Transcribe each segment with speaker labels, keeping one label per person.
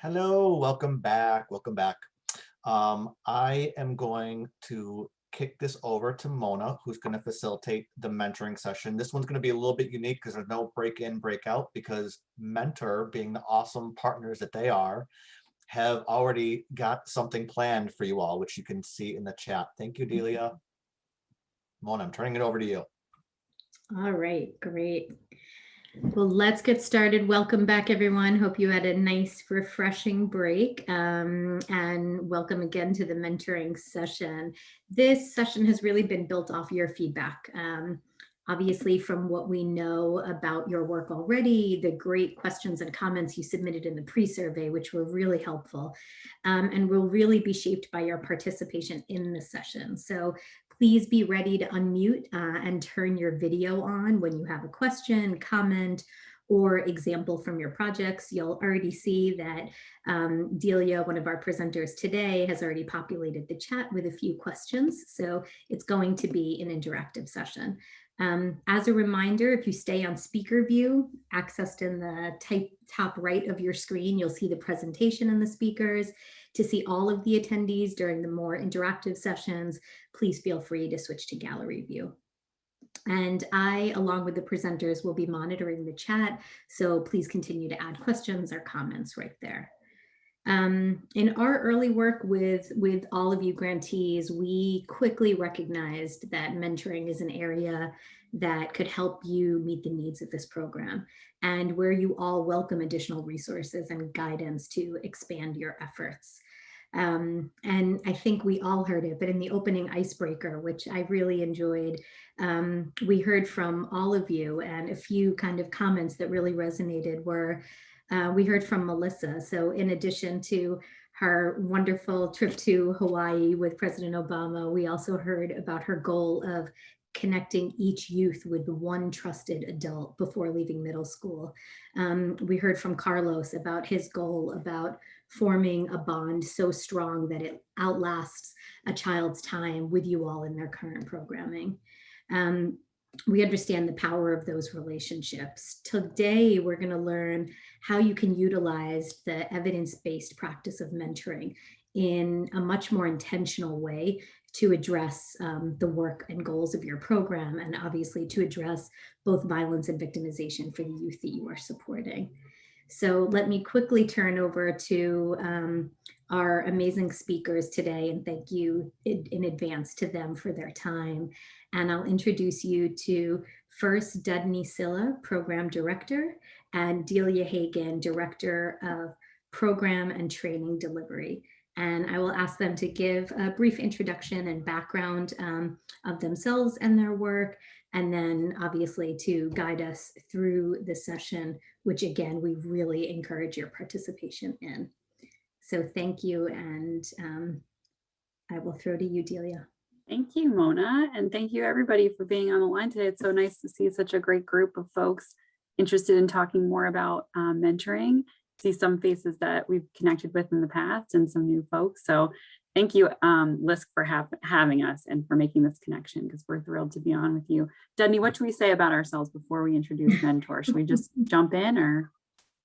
Speaker 1: Hello, welcome back. Welcome back. I am going to kick this over to Mona, who's going to facilitate the mentoring session. This one's going to be a little bit unique because there's no break in, break out, because Mentor, being the awesome partners that they are, have already got something planned for you all, which you can see in the chat. Thank you, Delia. Mona, I'm turning it over to you.
Speaker 2: All right, great. Well, let's get started. Welcome back, everyone. Hope you had a nice, refreshing break, and welcome again to the mentoring session. This session has really been built off your feedback. Obviously, from what we know about your work already, the great questions and comments you submitted in the pre-survey, which were really helpful, and will really be shaped by your participation in the session. So please be ready to unmute and turn your video on when you have a question, comment, or example from your projects. You'll already see that Delia, one of our presenters today, has already populated the chat with a few questions. So it's going to be an interactive session. As a reminder, if you stay on speaker view, accessed in the top right of your screen, you'll see the presentation and the speakers. To see all of the attendees during the more interactive sessions, please feel free to switch to gallery view. And I, along with the presenters, will be monitoring the chat, so please continue to add questions or comments right there. In our early work with all of you grantees, we quickly recognized that mentoring is an area that could help you meet the needs of this program, and where you all welcome additional resources and guidance to expand your efforts. And I think we all heard it, but in the opening icebreaker, which I really enjoyed, we heard from all of you, and a few kind of comments that really resonated were, we heard from Melissa. So in addition to her wonderful trip to Hawaii with President Obama, we also heard about her goal of connecting each youth with one trusted adult before leaving middle school. We heard from Carlos about his goal about forming a bond so strong that it outlasts a child's time with you all in their current programming. We understand the power of those relationships. Today, we're going to learn how you can utilize the evidence-based practice of mentoring in a much more intentional way to address the work and goals of your program, and obviously to address both violence and victimization for the youth that you are supporting. So let me quickly turn over to our amazing speakers today, and thank you in advance to them for their time. And I'll introduce you to first Dudney Silla, Program Director, and Delia Hagan, Director of Program and Training Delivery. And I will ask them to give a brief introduction and background of themselves and their work, and then obviously to guide us through the session, which again, we really encourage your participation in. So thank you, and I will throw to you, Delia.
Speaker 3: Thank you, Mona, and thank you everybody for being on the line today. It's so nice to see such a great group of folks interested in talking more about mentoring. See some faces that we've connected with in the past and some new folks. So thank you, LISC, for having us and for making this connection, because we're thrilled to be on with you. Dudney, what should we say about ourselves before we introduce Mentor? Should we just jump in, or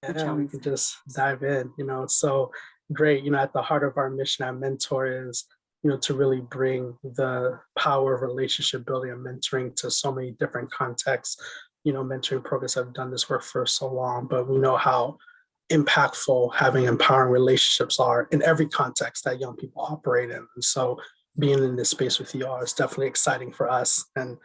Speaker 4: yeah, we could just dive in? It's so great. At the heart of our mission at Mentor is, to really bring the power of relationship building and mentoring to so many different contexts. Mentoring programs have done this work for so long, but we know how impactful having empowering relationships are in every context that young people operate in. And so being in this space with you all is definitely exciting for us. And,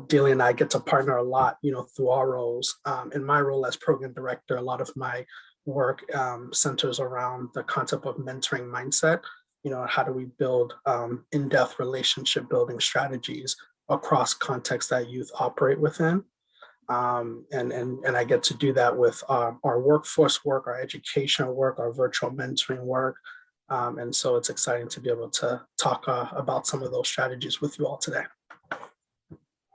Speaker 4: Delia and I get to partner a lot, through our roles. In my role as program director, a lot of my work centers around the concept of mentoring mindset. How do we build in-depth relationship building strategies across contexts that youth operate within? And I get to do that with our workforce work, our educational work, our virtual mentoring work. And so it's exciting to be able to talk about some of those strategies with you all today.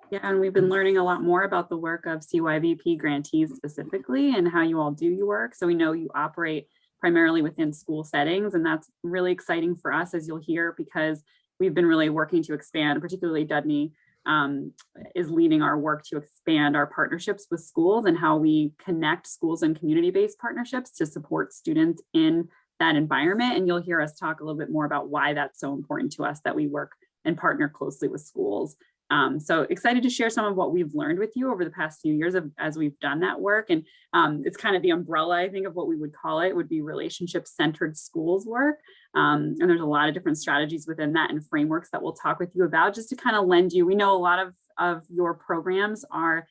Speaker 3: Yeah, and we've been learning a lot more about the work of CYVP grantees specifically and how you all do your work. So we know you operate primarily within school settings, and that's really exciting for us, as you'll hear, because we've been really working to expand, particularly Dudney, is leading our work to expand our partnerships with schools and how we connect schools and community-based partnerships to support students in that environment. And you'll hear us talk a little bit more about why that's so important to us, that we work and partner closely with schools. So excited to share some of what we've learned with you over the past few years as we've done that work. And it's kind of the umbrella, I think, of what we would call it would be relationship-centered schools work. And there's a lot of different strategies within that and frameworks that we'll talk with you about, just to kind of lend you. We know a lot of your programs are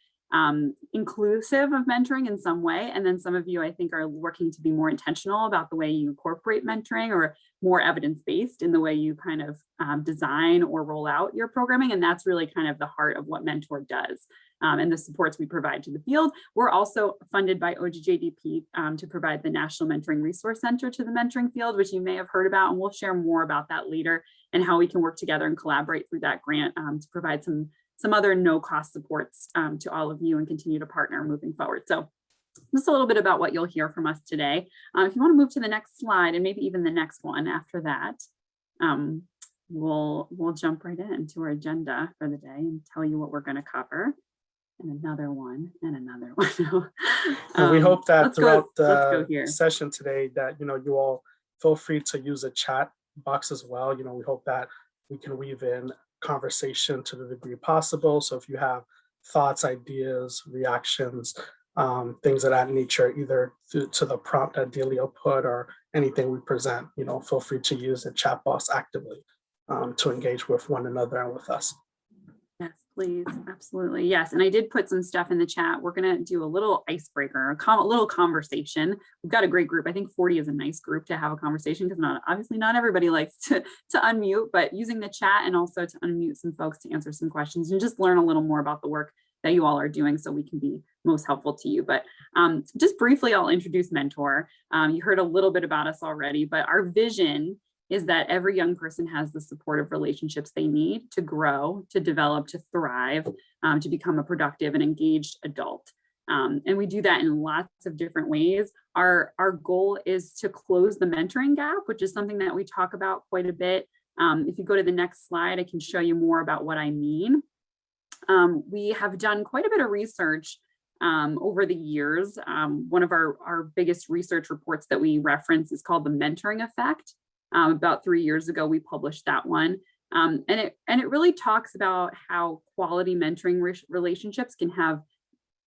Speaker 3: inclusive of mentoring in some way. And then some of you, I think, are working to be more intentional about the way you incorporate mentoring, or more evidence-based in the way you kind of design or roll out your programming. And that's really kind of the heart of what Mentor does, and the supports we provide to the field. We're also funded by OJJDP to provide the National Mentoring Resource Center to the mentoring field, which you may have heard about. And we'll share more about that later and how we can work together and collaborate through that grant to provide some other no-cost supports to all of you and continue to partner moving forward. So just a little bit about what you'll hear from us today. If you want to move to the next slide, and maybe even the next one after that, we'll jump right into our agenda for the day and tell you what we're going to cover. And another one and another one.
Speaker 4: And we hope that throughout
Speaker 3: the
Speaker 4: the session today that, you all feel free to use a chat box as well. We hope that we can weave in conversation to the degree possible. So if you have thoughts, ideas, reactions, things of that nature, either to the prompt that Delia put or anything we present, feel free to use the chat box actively to engage with one another and with us.
Speaker 3: Yes, please. Absolutely. Yes. And I did put some stuff in the chat. We're going to do a little icebreaker, a little conversation. We've got a great group. I think 40 is a nice group to have a conversation, because obviously not everybody likes to unmute, but using the chat and also to unmute some folks to answer some questions and just learn a little more about the work that you all are doing so we can be most helpful to you. But just briefly, I'll introduce Mentor. You heard a little bit about us already, but our vision is that every young person has the supportive relationships they need to grow, to develop, to thrive, to become a productive and engaged adult. And we do that in lots of different ways. Our goal is to close the mentoring gap, which is something that we talk about quite a bit. If you go to the next slide, I can show you more about what I mean. We have done quite a bit of research over the years. One of our biggest research reports that we reference is called The Mentoring Effect. About 3 years ago, we published that one. And it really talks about how quality mentoring relationships can have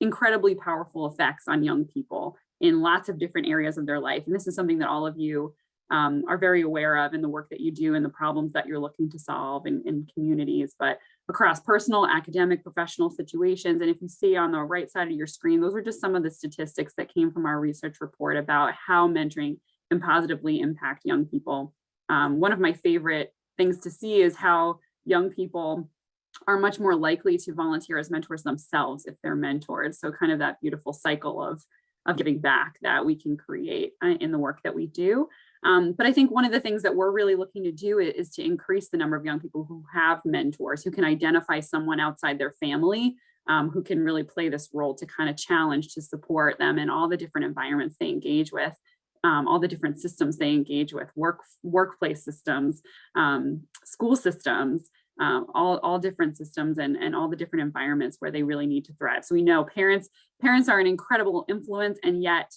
Speaker 3: incredibly powerful effects on young people in lots of different areas of their life. And this is something that all of you are very aware of in the work that you do and the problems that you're looking to solve in communities, but across personal, academic, professional situations. And if you see on the right side of your screen, those are just some of the statistics that came from our research report about how mentoring can positively impact young people. One of my favorite things to see is how young people are much more likely to volunteer as mentors themselves if they're mentors. So kind of that beautiful cycle of giving back that we can create in the work that we do. But I think one of the things that we're really looking to do is to increase the number of young people who have mentors, who can identify someone outside their family, who can really play this role to kind of challenge, to support them in all the different environments they engage with. All the different systems they engage with, workplace systems, school systems, all different systems and all the different environments where they really need to thrive. So we know parents are an incredible influence, and yet,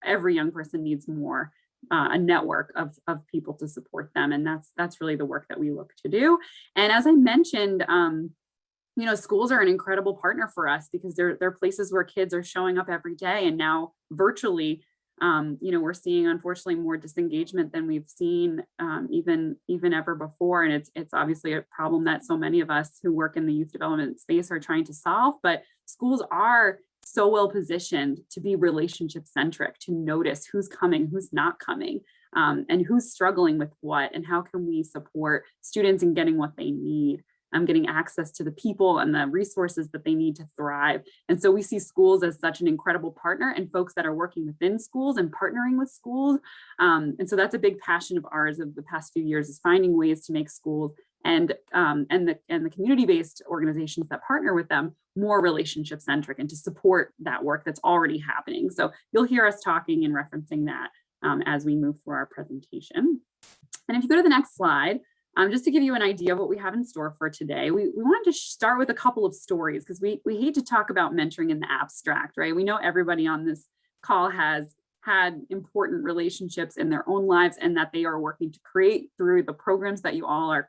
Speaker 3: every young person needs more, a network of people to support them. And that's really the work that we look to do. And as I mentioned, schools are an incredible partner for us because they're places where kids are showing up every day, and now virtually. We're seeing, unfortunately, more disengagement than we've seen even ever before. And it's obviously a problem that so many of us who work in the youth development space are trying to solve. But schools are so well positioned to be relationship centric, to notice who's coming, who's not coming, and who's struggling with what, and how can we support students in getting what they need. Getting access to the people and the resources that they need to thrive. And so we see schools as such an incredible partner, and folks that are working within schools and partnering with schools. And so that's a big passion of ours of the past few years, is finding ways to make schools and the community-based organizations that partner with them more relationship centric, and to support that work that's already happening. So you'll hear us talking and referencing that as we move through our presentation. And if you go to the next slide, just to give you an idea of what we have in store for today, we wanted to start with a couple of stories, because we hate to talk about mentoring in the abstract, right? We know everybody on this call has had important relationships in their own lives, and that they are working to create through the programs that you all are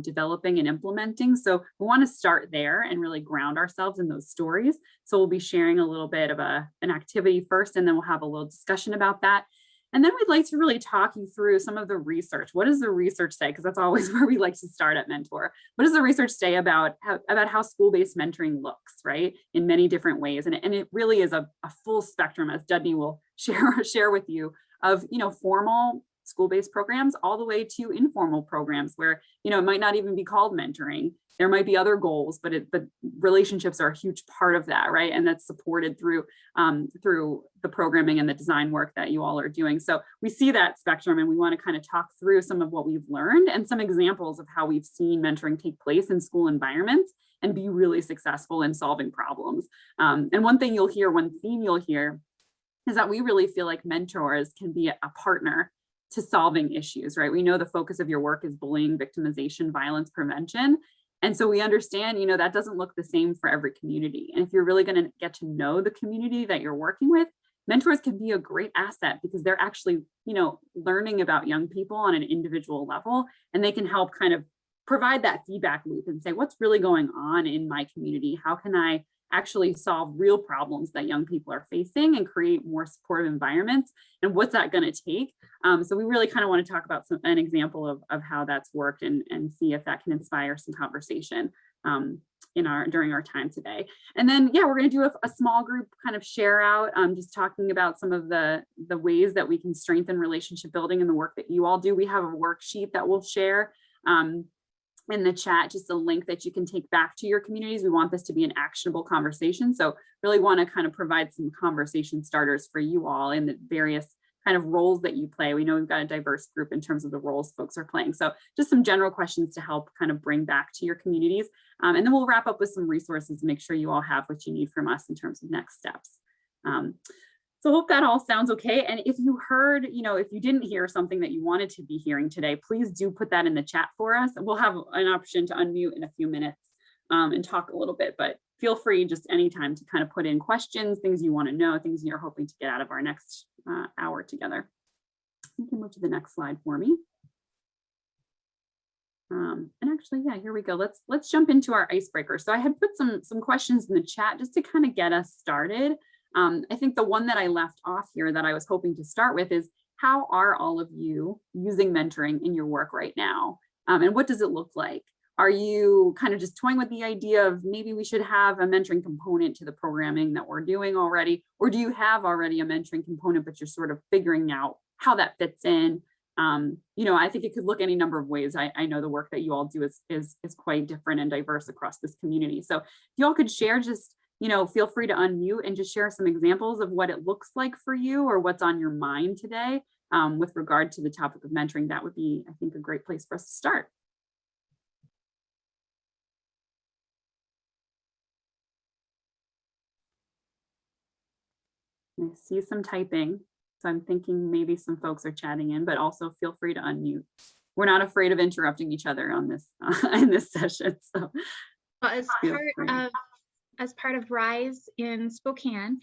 Speaker 3: developing and implementing. So we want to start there and really ground ourselves in those stories. So we'll be sharing a little bit of an activity first, and then we'll have a little discussion about that. And then we'd like to really talk you through some of the research. What does the research say? Because that's always where we like to start at Mentor. What does the research say about how school-based mentoring looks, right? In many different ways. And it really is a full spectrum, as Dudney will share with you, of, formal school-based programs all the way to informal programs where, it might not even be called mentoring. There might be other goals, but relationships are a huge part of that, right? And that's supported through the programming and the design work that you all are doing. So we see that spectrum, and we want to kind of talk through some of what we've learned and some examples of how we've seen mentoring take place in school environments and be really successful in solving problems. And one theme you'll hear is that we really feel like mentors can be a partner to solving issues, right? We know the focus of your work is bullying, victimization, violence prevention. And so we understand, that doesn't look the same for every community. And if you're really going to get to know the community that you're working with, mentors can be a great asset, because they're actually, learning about young people on an individual level, and they can help kind of provide that feedback loop and say, what's really going on in my community? How can I actually solve real problems that young people are facing and create more supportive environments? And what's that going to take? So we really kind of want to talk about an example of how that's worked, and see if that can inspire some conversation during our time today. And then, we're going to do a small group kind of share out, just talking about some of the ways that we can strengthen relationship building in the work that you all do. We have a worksheet that we'll share in the chat, just a link that you can take back to your communities. We want this to be an actionable conversation. So really want to kind of provide some conversation starters for you all in the various kind of roles that you play. We know we've got a diverse group in terms of the roles folks are playing. So just some general questions to help kind of bring back to your communities. And then we'll wrap up with some resources to make sure you all have what you need from us in terms of next steps. So hope that all sounds okay. And if you heard, if you didn't hear something that you wanted to be hearing today, please do put that in the chat for us. We'll have an option to unmute in a few minutes and talk a little bit, but feel free just anytime to kind of put in questions, things you want to know, things you're hoping to get out of our next hour together. You can move to the next slide for me. And actually, here we go. Let's jump into our icebreaker. So I had put some questions in the chat just to kind of get us started. I think the one that I left off here that I was hoping to start with is, how are all of you using mentoring in your work right now? And what does it look like? Are you kind of just toying with the idea of maybe we should have a mentoring component to the programming that we're doing already? Or do you have already a mentoring component, but you're sort of figuring out how that fits in? I think it could look any number of ways. I know the work that you all do is quite different and diverse across this community. So if you all could share, just feel free to unmute and just share some examples of what it looks like for you, or what's on your mind today with regard to the topic of mentoring. That would be, I think, a great place for us to start. I see some typing, so I'm thinking maybe some folks are chatting in, but also feel free to unmute. We're not afraid of interrupting each other on this in this session. So,
Speaker 5: well, as part of RISE in Spokane,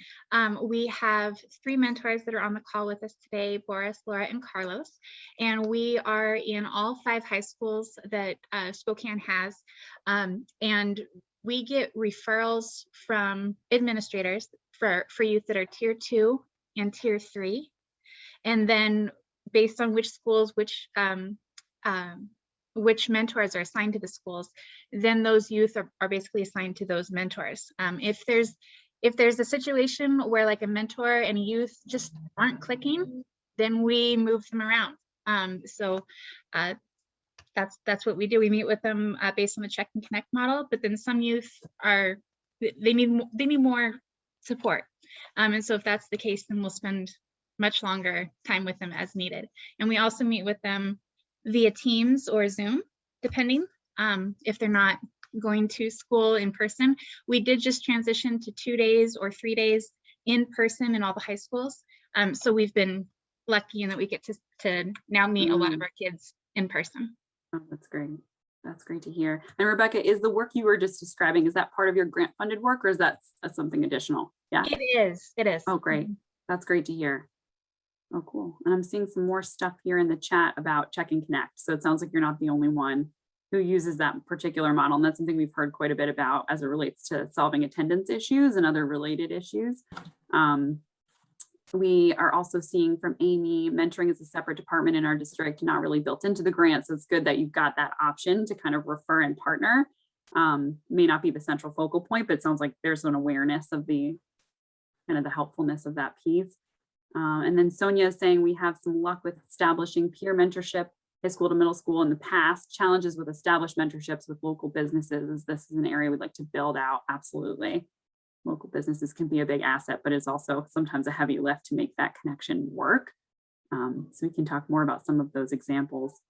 Speaker 5: we have 3 mentors that are on the call with us today: Boris, Laura, and Carlos. And we are in all 5 high schools that Spokane has. And we get referrals from administrators for youth that are tier 2 and tier 3. And then based on which schools, which mentors are assigned to the schools, then those youth are basically assigned to those mentors. If there's a situation where like a mentor and a youth just aren't clicking, then we move them around. That's what we do. We meet with them based on the check and connect model, but then some youth they need more support. And so if that's the case, then we'll spend much longer time with them as needed. And we also meet with them via Teams or Zoom, depending if they're not going to school in person. We did just transition to 2 days or 3 days in person in all the high schools. So we've been lucky in that we get to now meet a lot of our kids in person.
Speaker 3: Oh, that's great. That's great to hear. And Rebecca, is the work you were just describing, is that part of your grant funded work, or is that something additional? Yeah.
Speaker 5: It is. It is.
Speaker 3: Oh, great. That's great to hear. Oh, cool. And I'm seeing some more stuff here in the chat about Check and Connect. So it sounds like you're not the only one who uses that particular model. And that's something we've heard quite a bit about as it relates to solving attendance issues and other related issues. We are also seeing from Amy, mentoring is a separate department in our district, not really built into the grant. So it's good that you've got that option to kind of refer and partner. May not be the central focal point, but it sounds like there's an awareness of the kind of the helpfulness of that piece. And then Sonia is saying we have some luck with establishing peer mentorship, high school to middle school in the past. Challenges with established mentorships with local businesses is this is an area we'd like to build out. Absolutely. Local businesses can be a big asset, but it's also sometimes a heavy lift to make that connection work. So we can talk more about some of those examples.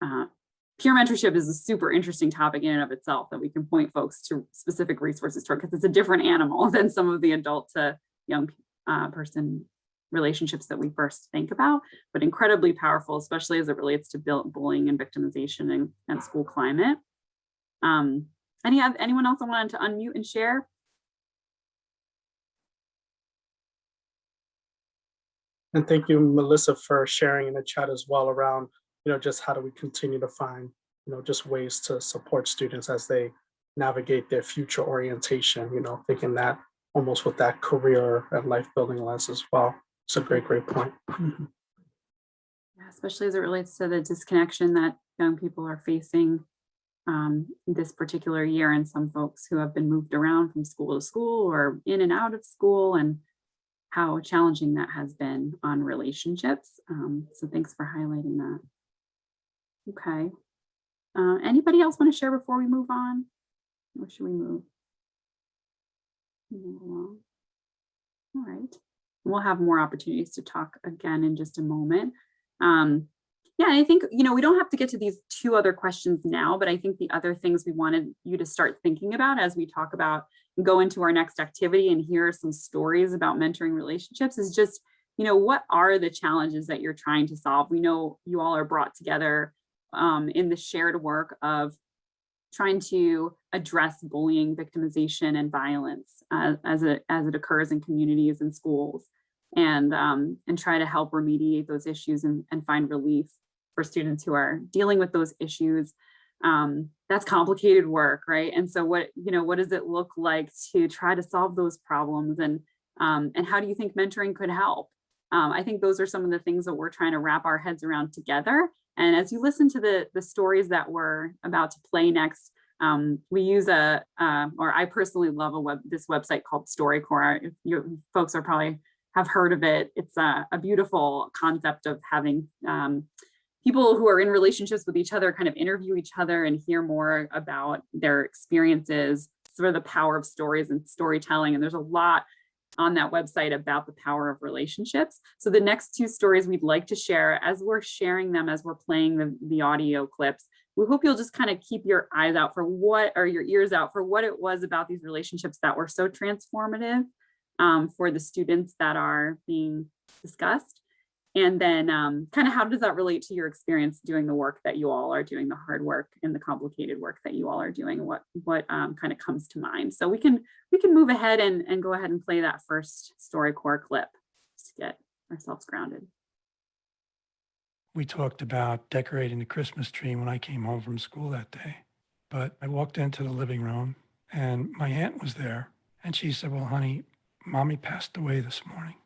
Speaker 3: Peer mentorship is a super interesting topic in and of itself that we can point folks to specific resources toward, because it's a different animal than some of the adult to young person relationships that we first think about, but incredibly powerful, especially as it relates to bullying and victimization and school climate. Anyone else I wanted to unmute and share?
Speaker 4: And thank you, Melissa, for sharing in the chat as well around, just how do we continue to find, just ways to support students as they navigate their future orientation, thinking that almost with that career and life building lens as well. It's a great point.
Speaker 3: Yeah, especially as it relates to the disconnection that young people are facing this particular year, and some folks who have been moved around from school to school or in and out of school, and how challenging that has been on relationships. So thanks for highlighting that. Okay. Anybody else want to share before we move on? Or should we move along? All right. We'll have more opportunities to talk again in just a moment. Yeah, I think, we don't have to get to these two other questions now, but I think the other things we wanted you to start thinking about as we talk about go into our next activity and hear some stories about mentoring relationships is just, what are the challenges that you're trying to solve? We know you all are brought together in the shared work of trying to address bullying, victimization, and violence as it occurs in communities and schools, and try to help remediate those issues and find relief for students who are dealing with those issues. That's complicated work, right? And so what does it look like to try to solve those problems, and how do you think mentoring could help? I think those are some of the things that we're trying to wrap our heads around together. And as you listen to the stories that we're about to play next, we use or I personally love this website called StoryCorps. You folks are probably have heard of it. It's a beautiful concept of having people who are in relationships with each other kind of interview each other and hear more about their experiences, sort of the power of stories and storytelling. And there's a lot on that website about the power of relationships. So the next two stories we'd like to share, as we're sharing them, as we're playing the audio clips, we hope you'll just kind of keep your eyes out for your ears out for what it was about these relationships that were so transformative for the students that are being discussed. And then kind of how does that relate to your experience doing the work that you all are doing, the hard work and the complicated work that you all are doing, and what kind of comes to mind. So we can move ahead and go ahead and play that first StoryCorps clip just to get ourselves grounded.
Speaker 6: We talked about decorating the Christmas tree when I came home from school that day, but I walked into the living room and my aunt was there, and she said, "Well, honey, Mommy passed away this morning."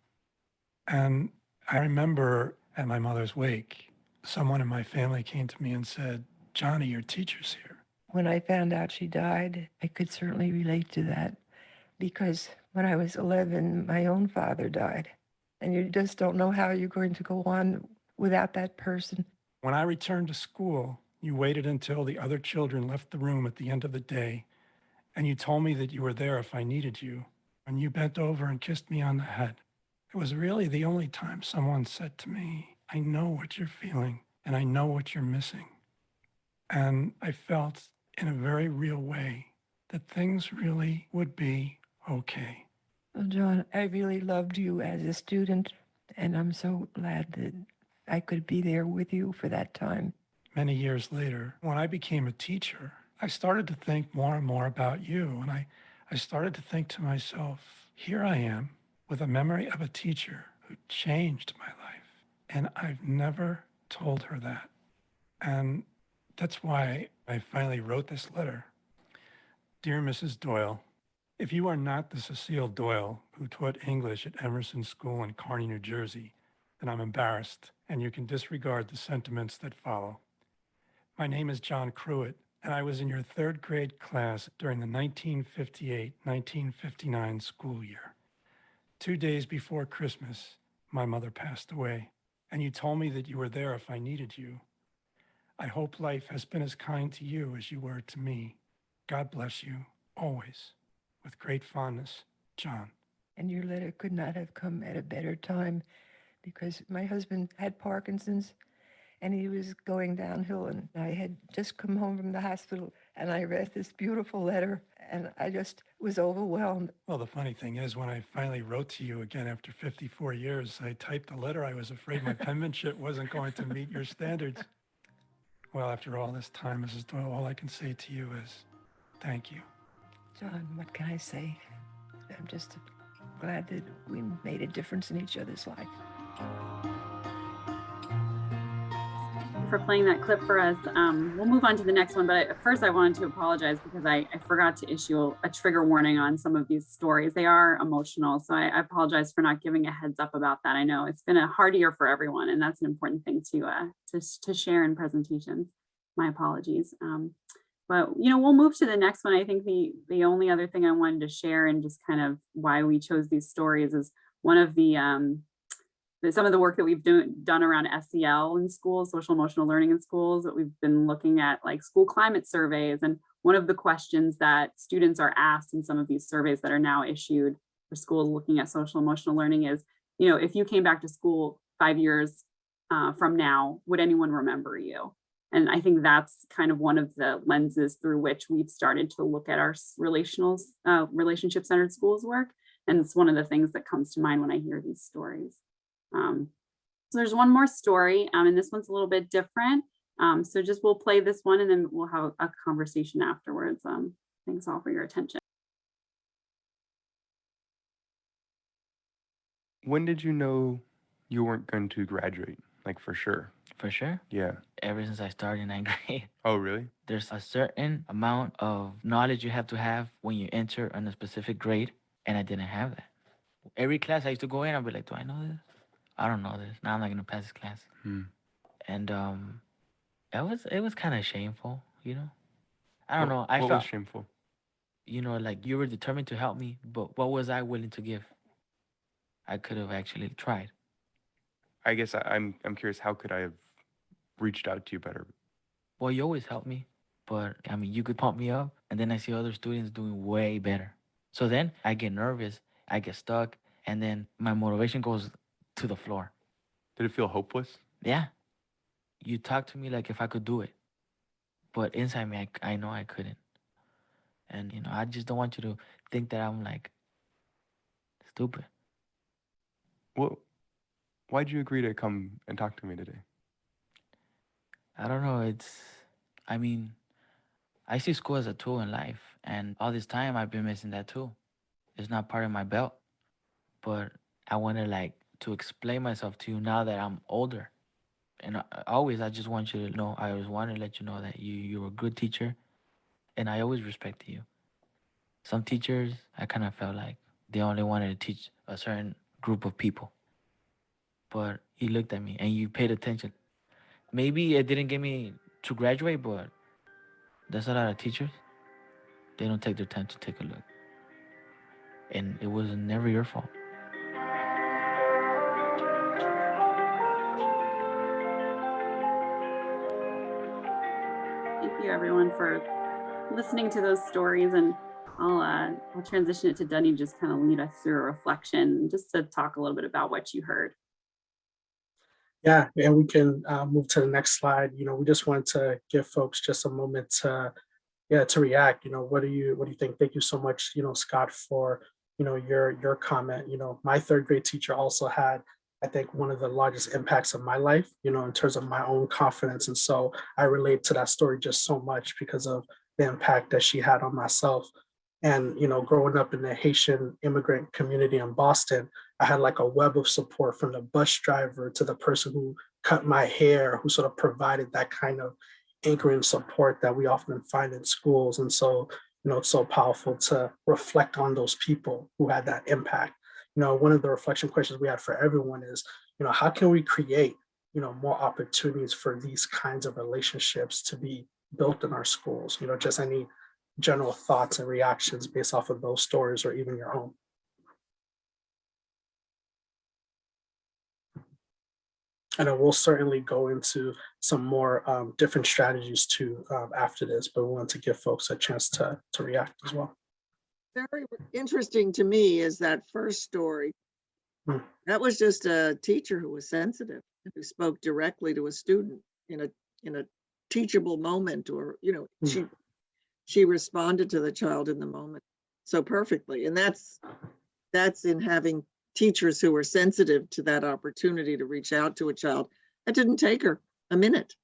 Speaker 6: And I remember at my mother's wake, someone in my family came to me and said, "Johnny, your teacher's here."
Speaker 7: When I found out she died, I could certainly relate to that, because when I was 11, my own father died, and you just don't know how you're going to go on without that person.
Speaker 6: When I returned to school, you waited until the other children left the room at the end of the day, and you told me that you were there if I needed you, and you bent over and kissed me on the head. It was really the only time someone said to me, "I know what you're feeling, and I know what you're missing." And I felt in a very real way that things really would be okay.
Speaker 7: Well, John, I really loved you as a student, and I'm so glad that I could be there with you for that time.
Speaker 6: Many years later, when I became a teacher, I started to think more and more about you. And I started to think to myself, here I am with a memory of a teacher who changed my life. And I've never told her that. And that's why I finally wrote this letter. Dear Mrs. Doyle, if you are not the Cecile Doyle who taught English at Emerson School in Kearney, New Jersey, then I'm embarrassed, and you can disregard the sentiments that follow. My name is John Cruitt, and I was in your third grade class during the 1958-1959 school year. 2 days before Christmas, my mother passed away, and you told me that you were there if I needed you. I hope life has been as kind to you as you were to me. God bless you, always. With great fondness, John.
Speaker 7: And your letter could not have come at a better time because my husband had Parkinson's and he was going downhill, and I had just come home from the hospital and I read this beautiful letter and I just was overwhelmed.
Speaker 6: Well, the funny thing is, when I finally wrote to you again after 54 years, I typed a letter. I was afraid my penmanship wasn't going to meet your standards. Well, after all this time, Mrs. Doyle, all I can say to you is thank you.
Speaker 7: John, what can I say? I'm just glad that we made a difference in each other's life.
Speaker 3: For playing that clip for us. We'll move on to the next one, but first I wanted to apologize because I forgot to issue a trigger warning on some of these stories. They are emotional, so I apologize for not giving a heads up about that. I know it's been a hard year for everyone, and that's an important thing to share in presentations. My apologies. But we'll move to the next one. I think the only other thing I wanted to share and just kind of why we chose these stories is one of some of the work that we've done around SEL in schools, social emotional learning in schools, that we've been looking at like school climate surveys. And one of the questions that students are asked in some of these surveys that are now issued for schools looking at social emotional learning is, if you came back to school 5 years from now, would anyone remember you? And I think that's kind of one of the lenses through which we've started to look at our relationship-centered schools work. And it's one of the things that comes to mind when I hear these stories. So there's one more story, and this one's a little bit different. So we'll play this one and then we'll have a conversation afterwards. Thanks all for your attention.
Speaker 8: When did you know you weren't going to graduate? Like for sure?
Speaker 9: For sure.
Speaker 8: Yeah.
Speaker 9: Ever since I started in 9th grade.
Speaker 8: Oh, really?
Speaker 9: There's a certain amount of knowledge you have to have when you enter in a specific grade, and I didn't have that. Every class I used to go in, I'd be like, do I know this? I don't know this. Now I'm not gonna pass this class. And it was kind of shameful, I don't know. I
Speaker 8: what
Speaker 9: felt
Speaker 8: was shameful?
Speaker 9: Like you were determined to help me, but what was I willing to give? I could have actually tried.
Speaker 8: I guess I'm curious, how could I have reached out to you better?
Speaker 9: Well, you always help me, but I mean, you could pump me up, and then I see other students doing way better. So then I get nervous, I get stuck, and then my motivation goes to the floor.
Speaker 8: Did it feel hopeless?
Speaker 9: Yeah. You talk to me like if I could do it, but inside me, I know I couldn't. And, I just don't want you to think that I'm like stupid.
Speaker 8: Well, why'd you agree to come and talk to me today?
Speaker 9: I don't know. I see school as a tool in life, and all this time I've been missing that tool. It's not part of my belt, but I wanted to explain myself to you now that I'm older. And I just want you to know, I always want to let you know that you're a good teacher, and I always respected you. Some teachers, I kind of felt like they only wanted to teach a certain group of people. But you looked at me and you paid attention. Maybe it didn't get me to graduate, but there's a lot of teachers. They don't take their time to take a look. And it was never your fault.
Speaker 3: Thank you everyone for listening to those stories, and I'll transition it to Duddy, just kind of lead us through a reflection, just to talk a little bit about what you heard.
Speaker 4: Yeah, and we can move to the next slide. We just wanted to give folks just a moment to react. What do you think? Thank you so much, Scott, for your comment. My third grade teacher also had I think, one of the largest impacts of my life, you know, in terms of my own confidence. And so I relate to that story just so much because of the impact that she had on myself. And, you know, growing up in the Haitian immigrant community in Boston, I had like a web of support from the bus driver to the person who cut my hair, who sort of provided that kind of anchoring support that we often find in schools. And so, you know, it's so powerful to reflect on those people who had that impact. You know, one of the reflection questions we had for everyone is, you know, how can we create, you know, more opportunities for these kinds of relationships to be built in our schools? You know, just any general thoughts and reactions based off of those stories or even your own. And then we'll certainly go into some more different strategies too after this, but we want to give folks a chance to react as well.
Speaker 10: Very interesting to me is that first story. That was just a teacher who was sensitive, who spoke directly to a student in a teachable moment, or, you know, she responded to the child in the moment so perfectly. And that's in having teachers who were sensitive to that opportunity to reach out to a child. That didn't take her a minute,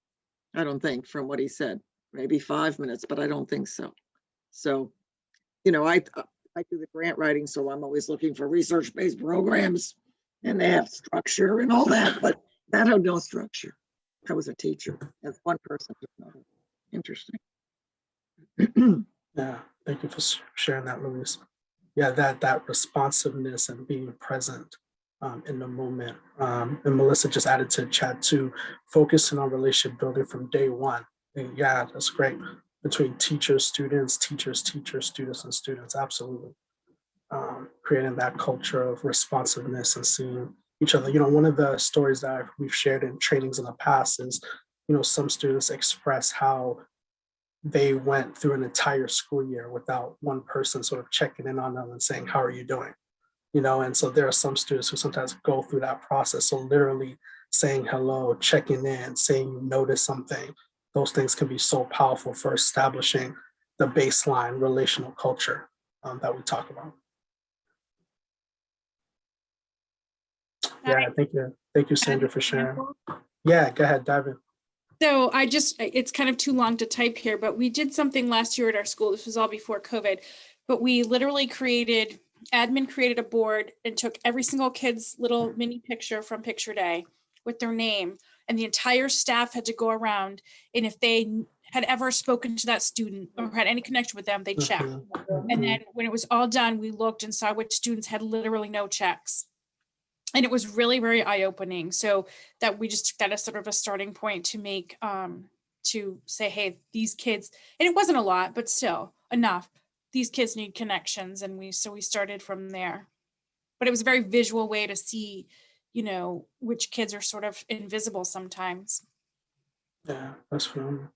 Speaker 10: I don't think, from what he said, maybe 5 minutes, but I don't think so. So, you know, I do the grant writing, so I'm always looking for research-based programs, and they have structure and all that, but that had no structure. I was a teacher, as one person. Interesting.
Speaker 4: Yeah, thank you for sharing that, Luis. Yeah, that responsiveness and being present in the moment. And Melissa just added to the chat too, focusing on relationship building from day one. And yeah, that's great. Between teachers, students, students, and students, absolutely. Creating that culture of responsiveness and seeing each other. You know, one of the stories that we've shared in trainings in the past is, you know, some students express how they went through an entire school year without one person sort of checking in on them and saying, how are you doing? You know, and so there are some students who sometimes go through that process. So literally saying hello, checking in, saying you notice something, those things can be so powerful for establishing the baseline relational culture that we talk about. Yeah, thank you. Thank you, Sandra, for sharing. Yeah, go ahead, dive in.
Speaker 11: So it's kind of too long to type here, but we did something last year at our school. This was all before COVID, but we literally admin created a board and took every single kid's little mini picture from picture day with their name, and the entire staff had to go around, and if they had ever spoken to that student or had any connection with them, they checked. And then when it was all done, we looked and saw which students had literally no checks. And it was really very eye-opening. So that we just took that as sort of a starting point to make, to say, hey, these kids, and it wasn't a lot, but still enough. These kids need connections. And so we started from there. But it was a very visual way to see, you know, which kids are sort of invisible sometimes.
Speaker 4: Yeah, that's phenomenal.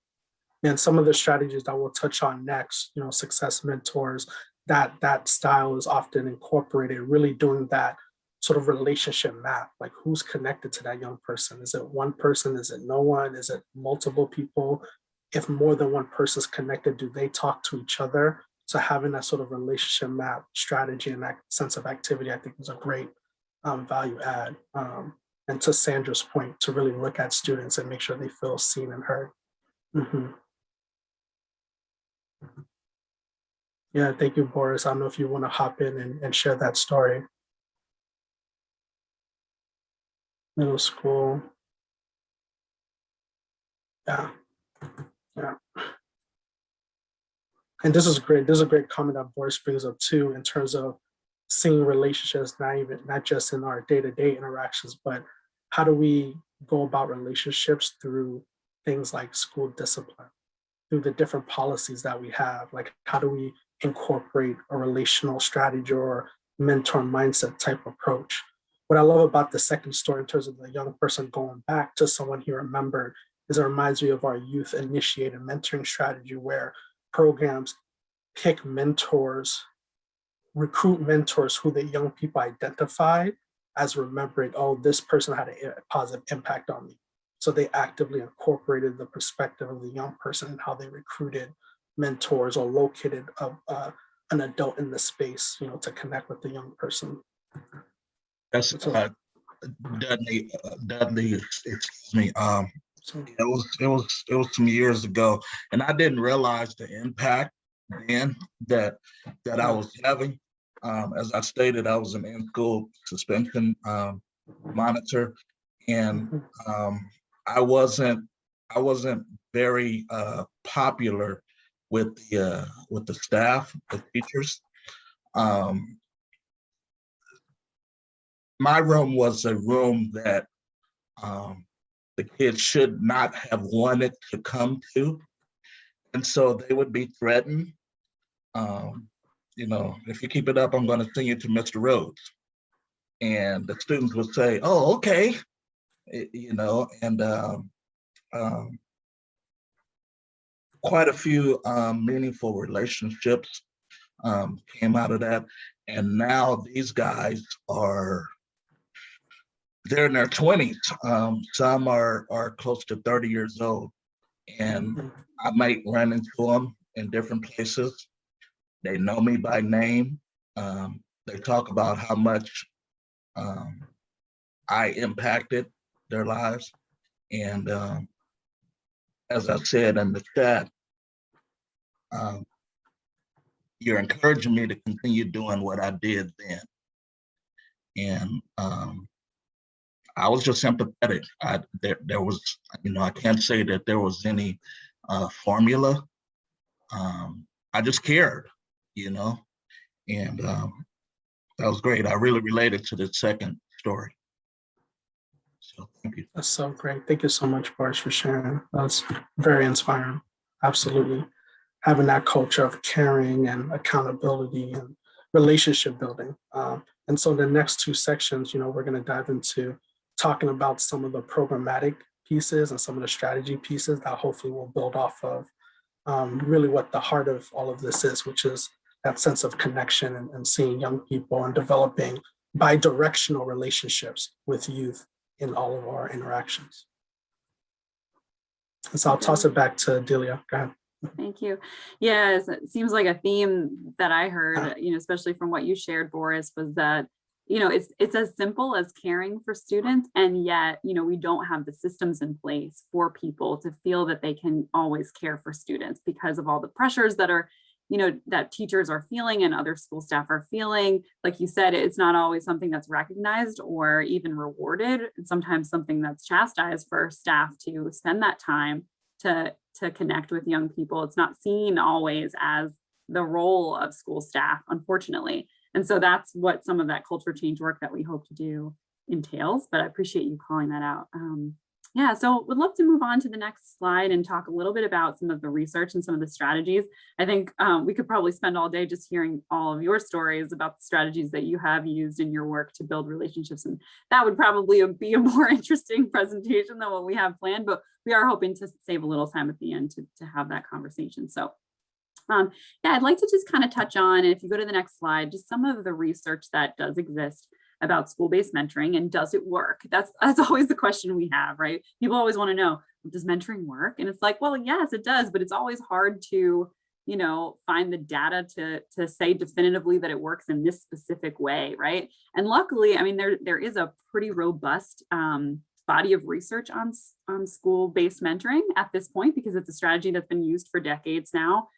Speaker 4: And some of the strategies that we'll touch on next, you know, success mentors, that style is often incorporated, really doing that sort of relationship map, like who's connected to that young person. Is it one person? Is it no one? Is it multiple people? If more than one person is connected, do they talk to each other? So having that sort of relationship map strategy and that sense of activity, I think is a great value add. And to Sandra's point, to really look at students and make sure they feel seen and heard. Yeah, thank you, Boris. I don't know if you want to hop in and share that story. Middle school. Yeah. And this is great. This is a great comment that Boris brings up too, in terms of seeing relationships, not just in our day-to-day interactions, but how do we go about relationships through things like school discipline, through the different policies that we have. Like, how do we incorporate a relational strategy or mentor mindset type approach? What I love about the second story in terms of the young person going back to someone he remembered is it reminds me of our youth initiated mentoring strategy, where programs pick mentors, recruit mentors who the young people identified as remembering, oh, this person had a positive impact on me. So they actively incorporated the perspective of the young person and how they recruited mentors or located an adult in the space, you know, to connect with the young person.
Speaker 12: That's Dudley, excuse me.
Speaker 4: So,
Speaker 12: It was some years ago, and I didn't realize the impact then that I was having. As I stated, I was an in-school suspension monitor, and
Speaker 4: mhm,
Speaker 12: I wasn't very popular with the staff, the teachers. Um, my room was a room that um, the kids should not have wanted to come to. And so they would be threatened. You know, if you keep it up, I'm going to send you to Mr. Rhodes. And the students would say, oh, okay. You know, and um, quite a few meaningful relationships came out of that. And now these guys they're in their 20s. Some are close to 30 years old. And
Speaker 4: mhm,
Speaker 12: I might run into them in different places. They know me by name. They talk about how much I impacted their lives. And as I said in the chat, you're encouraging me to continue doing what I did then. And I was just sympathetic. There was, you know, I can't say that there was any formula. I just cared, you know, and that was great. I really related to the second story. So thank you.
Speaker 4: that's so great. Thank you so much, Boris, for sharing. That's very inspiring. Absolutely. Having that culture of caring and accountability and relationship building. And so the next two sections, you know, we're going to dive into talking about some of the programmatic pieces and some of the strategy pieces that hopefully will build off of really what the heart of all of this is, which is that sense of connection and seeing young people and developing bi-directional relationships with youth in all of our interactions. And so I'll toss it back to Delia. Go ahead.
Speaker 3: Thank you. Yes, it seems like a theme that I heard, you know, especially from what you shared, Boris, was that, you know, it's as simple as caring for students, and yet, you know, we don't have the systems in place for people to feel that they can always care for students because of all the pressures that are, you know, that teachers are feeling and other school staff are feeling. Like you said, it's not always something that's recognized or even rewarded. It's sometimes something that's chastised for staff to spend that time to connect with young people. It's not seen always as the role of school staff, unfortunately. And so that's what some of that culture change work that we hope to do entails, but I appreciate you calling that out. Yeah, so would love to move on to the next slide and talk a little bit about some of the research and some of the strategies. I think we could probably spend all day just hearing all of your stories about the strategies that you have used in your work to build relationships. And that would probably be a more interesting presentation than what we have planned, but we are hoping to save a little time at the end to have that conversation. So yeah, I'd like to just kind of touch on, and if you go to the next slide, just some of the research that does exist about school-based mentoring, and does it work? That's always the question we have, right? People always want to know, does mentoring work? And it's like, well, yes, it does, but it's always hard to, you know, find the data to say definitively that it works in this specific way, right? And luckily, I mean, there is a pretty robust body of research on school-based mentoring at this point, because it's a strategy that's been used for decades now,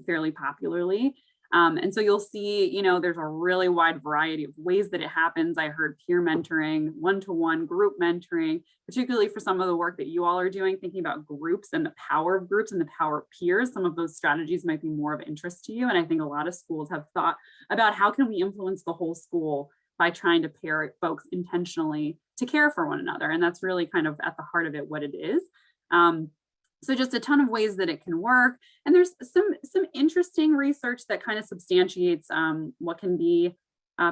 Speaker 3: fairly popularly. And so you'll see, you know, there's a really wide variety of ways that it happens. I heard peer mentoring, one-to-one group mentoring, particularly for some of the work that you all are doing, thinking about groups and the power of groups and the power of peers. Some of those strategies might be more of interest to you. And I think a lot of schools have thought about how can we influence the whole school by trying to pair folks intentionally to care for one another. And that's really kind of at the heart of it, what it is. So just a ton of ways that it can work. And there's some interesting research that kind of substantiates what can be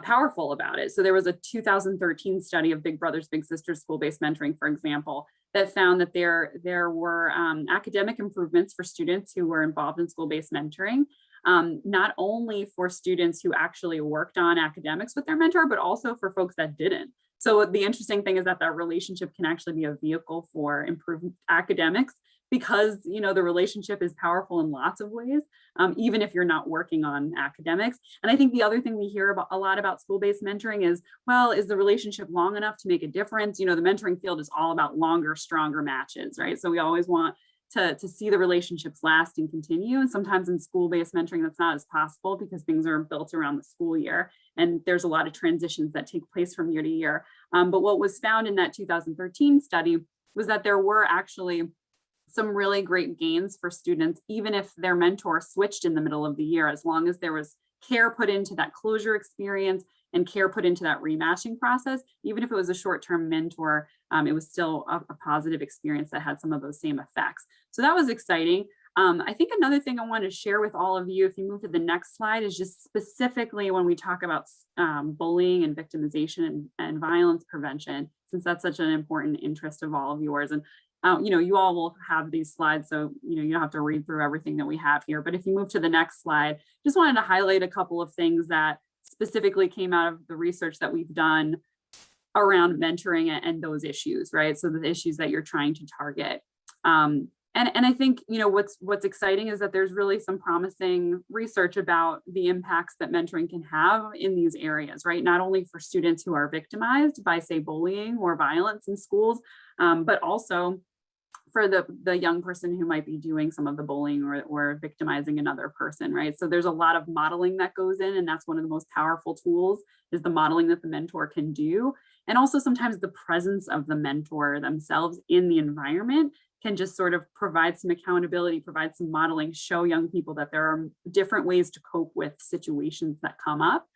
Speaker 3: powerful about it. So there was a 2013 study of Big Brothers Big Sisters school-based mentoring, for example, that found that there were academic improvements for students who were involved in school-based mentoring, not only for students who actually worked on academics with their mentor, but also for folks that didn't. So the interesting thing is that that relationship can actually be a vehicle for improved academics because, you know, the relationship is powerful in lots of ways, even if you're not working on academics. And I think the other thing we hear about a lot about school-based mentoring is, well, is the relationship long enough to make a difference? You know, the mentoring field is all about longer, stronger matches, right? So we always want to see the relationships last and continue. And sometimes in school-based mentoring, that's not as possible because things are built around the school year. And there's a lot of transitions that take place from year to year. But what was found in that 2013 study was that there were actually some really great gains for students, even if their mentor switched in the middle of the year, as long as there was care put into that closure experience and care put into that rematching process. Even if it was a short-term mentor, it was still a positive experience that had some of those same effects. So that was exciting. I think another thing I want to share with all of you, if you move to the next slide, is just specifically when we talk about bullying and victimization and violence prevention, since that's such an important interest of all of yours. And you know, you all will have these slides, so you know you don't have to read through everything that we have here. But if you move to the next slide, just wanted to highlight a couple of things that specifically came out of the research that we've done around mentoring and those issues, right? So the issues that you're trying to target. And I think, you know, what's exciting is that there's really some promising research about the impacts that mentoring can have in these areas, right? Not only for students who are victimized by, say, bullying or violence in schools, but also for the young person who might be doing some of the bullying or victimizing another person, right? So there's a lot of modeling that goes in, and that's one of the most powerful tools is the modeling that the mentor can do. And also sometimes the presence of the mentor themselves in the environment can just sort of provide some accountability, provide some modeling, show young people that there are different ways to cope with situations that come up.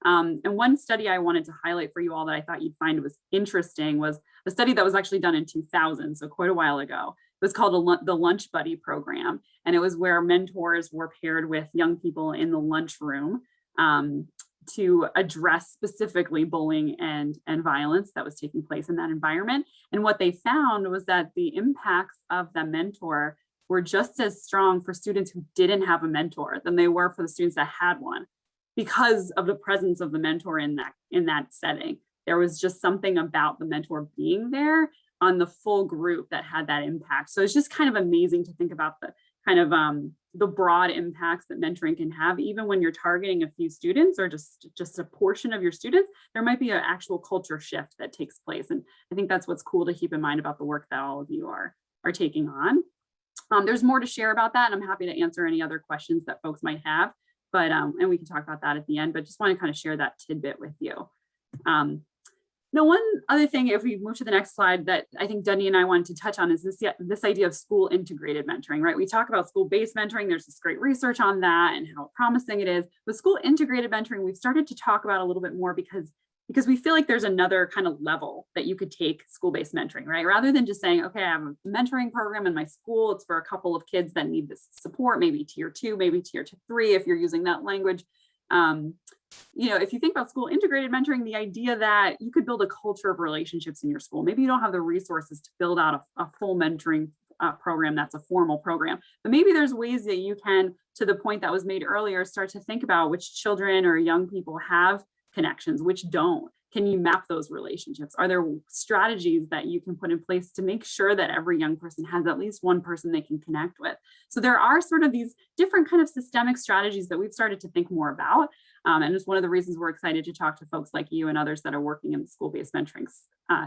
Speaker 3: And one study I wanted to highlight for you all that I thought you'd find was interesting was a study that was actually done in 2000, so quite a while ago. It was called the Lunch Buddy Program, and it was where mentors were paired with young people in the lunchroom to address specifically bullying and violence that was taking place in that environment. And what they found was that the impacts of the mentor were just as strong for students who didn't have a mentor than they were for the students that had one, because of the presence of the mentor in that setting. There was just something about the mentor being there on the full group that had that impact. So it's just kind of amazing to think about the kind of the broad impacts that mentoring can have, even when you're targeting a few students or just a portion of your students. There might be an actual culture shift that takes place. And I think that's what's cool to keep in mind about the work that all of you are taking on. There's more to share about that, and I'm happy to answer any other questions that folks might have. But and we can talk about that at the end, but just want to kind of share that tidbit with you. Now, one other thing, if we move to the next slide, that I think Denny and I wanted to touch on is this idea of school integrated mentoring, right? We talk about school-based mentoring. There's this great research on that and how promising it is. With school integrated mentoring, we've started to talk about a little bit more because we feel like there's another kind of level that you could take school-based mentoring, right? Rather than just saying, okay, I have a mentoring program in my school. It's for a couple of kids that need this support, maybe tier 2, maybe tier 3, if you're using that language. You know, if you think about school integrated mentoring, the idea that you could build a culture of relationships in your school. Maybe you don't have the resources to build out a full mentoring program that's a formal program, but maybe there's ways that you can, to the point that was made earlier, start to think about which children or young people have connections, which don't. Can you map those relationships? Are there strategies that you can put in place to make sure that every young person has at least one person they can connect with? So there are sort of these different kind of systemic strategies that we've started to think more about. And it's one of the reasons we're excited to talk to folks like you and others that are working in the school-based mentoring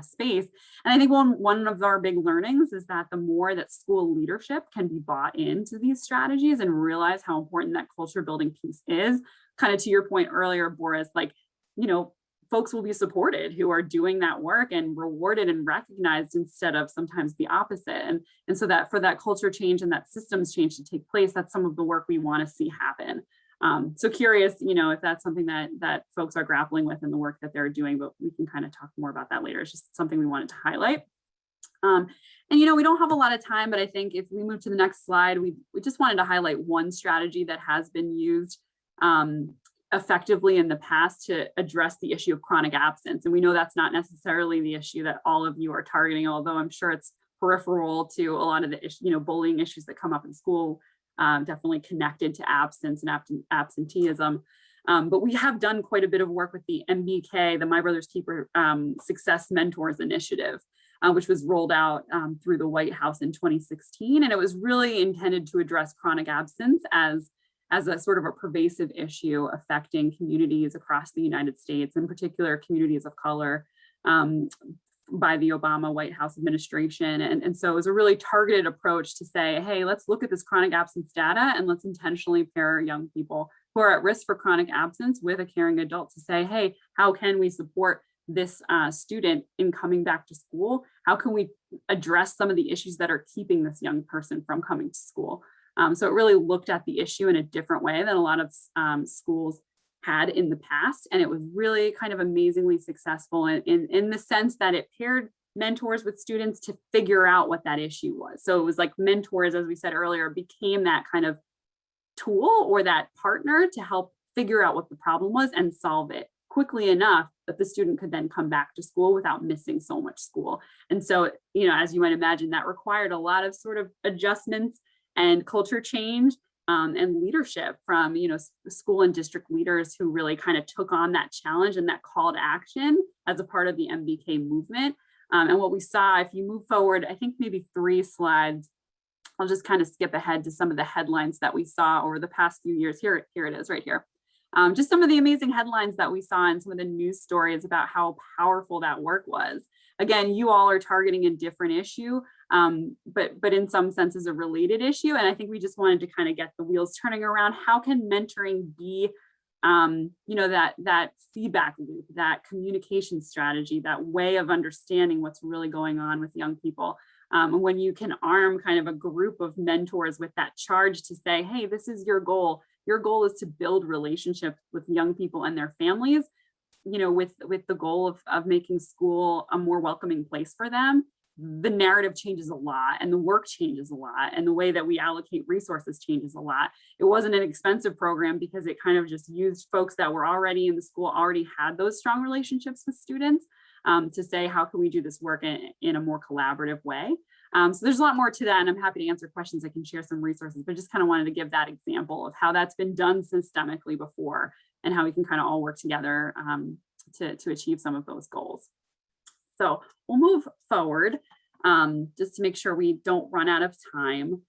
Speaker 3: space. And I think one of our big learnings is that the more that school leadership can be bought into these strategies and realize how important that culture building piece is, kind of to your point earlier, Boris, like, you know, folks will be supported who are doing that work and rewarded and recognized instead of sometimes the opposite. And so that for that culture change and that systems change to take place, that's some of the work we want to see happen. So curious, you know, if that's something that folks are grappling with in the work that they're doing, but we can kind of talk more about that later. It's just something we wanted to highlight. And, you know, we don't have a lot of time, but I think if we move to the next slide, we just wanted to highlight one strategy that has been used effectively in the past to address the issue of chronic absence. And we know that's not necessarily the issue that all of you are targeting, although I'm sure it's peripheral to a lot of the you know, bullying issues that come up in school, definitely connected to absence and absenteeism. But we have done quite a bit of work with the MBK, the My Brother's Keeper Success Mentors Initiative. which was rolled out through the White House in 2016. And it was really intended to address chronic absence as a sort of a pervasive issue affecting communities across the United States, in particular communities of color, by the Obama White House administration. And so it was a really targeted approach to say, hey, let's look at this chronic absence data and let's intentionally pair young people who are at risk for chronic absence with a caring adult to say, hey, how can we support this student in coming back to school? How can we address some of the issues that are keeping this young person from coming to school? So it really looked at the issue in a different way than a lot of schools had in the past. And it was really kind of amazingly successful in the sense that it paired mentors with students to figure out what that issue was. So it was like mentors, as we said earlier, became that kind of tool or that partner to help figure out what the problem was and solve it quickly enough that the student could then come back to school without missing so much school. And so, you know, as you might imagine, that required a lot of sort of adjustments and culture change and leadership from, you know, school and district leaders who really kind of took on that challenge and that call to action as a part of the MBK movement. And what we saw, if you move forward, I think maybe 3 slides, I'll just kind of skip ahead to some of the headlines that we saw over the past few years. Here it is right here. Just some of the amazing headlines that we saw and some of the news stories about how powerful that work was. Again, you all are targeting a different issue, but in some senses a related issue. And I think we just wanted to kind of get the wheels turning around. How can mentoring be, you know, that feedback loop, that communication strategy, that way of understanding what's really going on with young people. When you can arm kind of a group of mentors with that charge to say, hey, this is your goal. Your goal is to build relationships with young people and their families, you know, with the goal of making school a more welcoming place for them. The narrative changes a lot and the work changes a lot and the way that we allocate resources changes a lot. It wasn't an expensive program because it kind of just used folks that were already in the school, already had those strong relationships with students to say, how can we do this work in a more collaborative way? So there's a lot more to that, and I'm happy to answer questions. I can share some resources, but just kind of wanted to give that example of how that's been done systemically before and how we can kind of all work together to achieve some of those goals. So we'll move forward just to make sure we don't run out of time.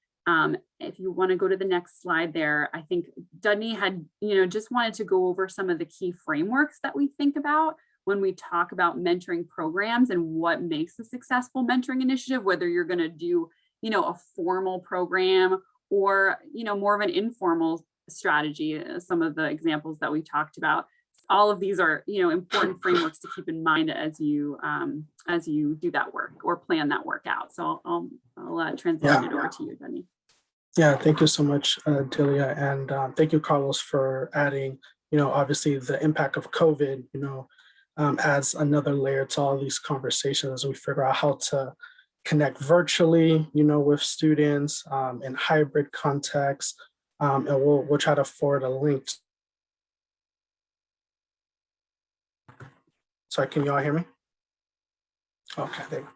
Speaker 3: If you want to go to the next slide there, I think Dudney had, you know, just wanted to go over some of the key frameworks that we think about when we talk about mentoring programs and what makes a successful mentoring initiative, whether you're going to do, you know, a formal program or, you know, more of an informal strategy. Some of the examples that we talked about, all of these are, you know, important frameworks to keep in mind as you do that work or plan that work out. So I'll translate it over to you, Dudney.
Speaker 4: Yeah, thank you so much, Delia, and thank you, Carlos, for adding, you know, obviously the impact of COVID, you know, adds another layer to all these conversations as we figure out how to connect virtually, you know, with students in hybrid contexts, and we'll try to forward a link. Sorry, can you all hear me? Okay, there.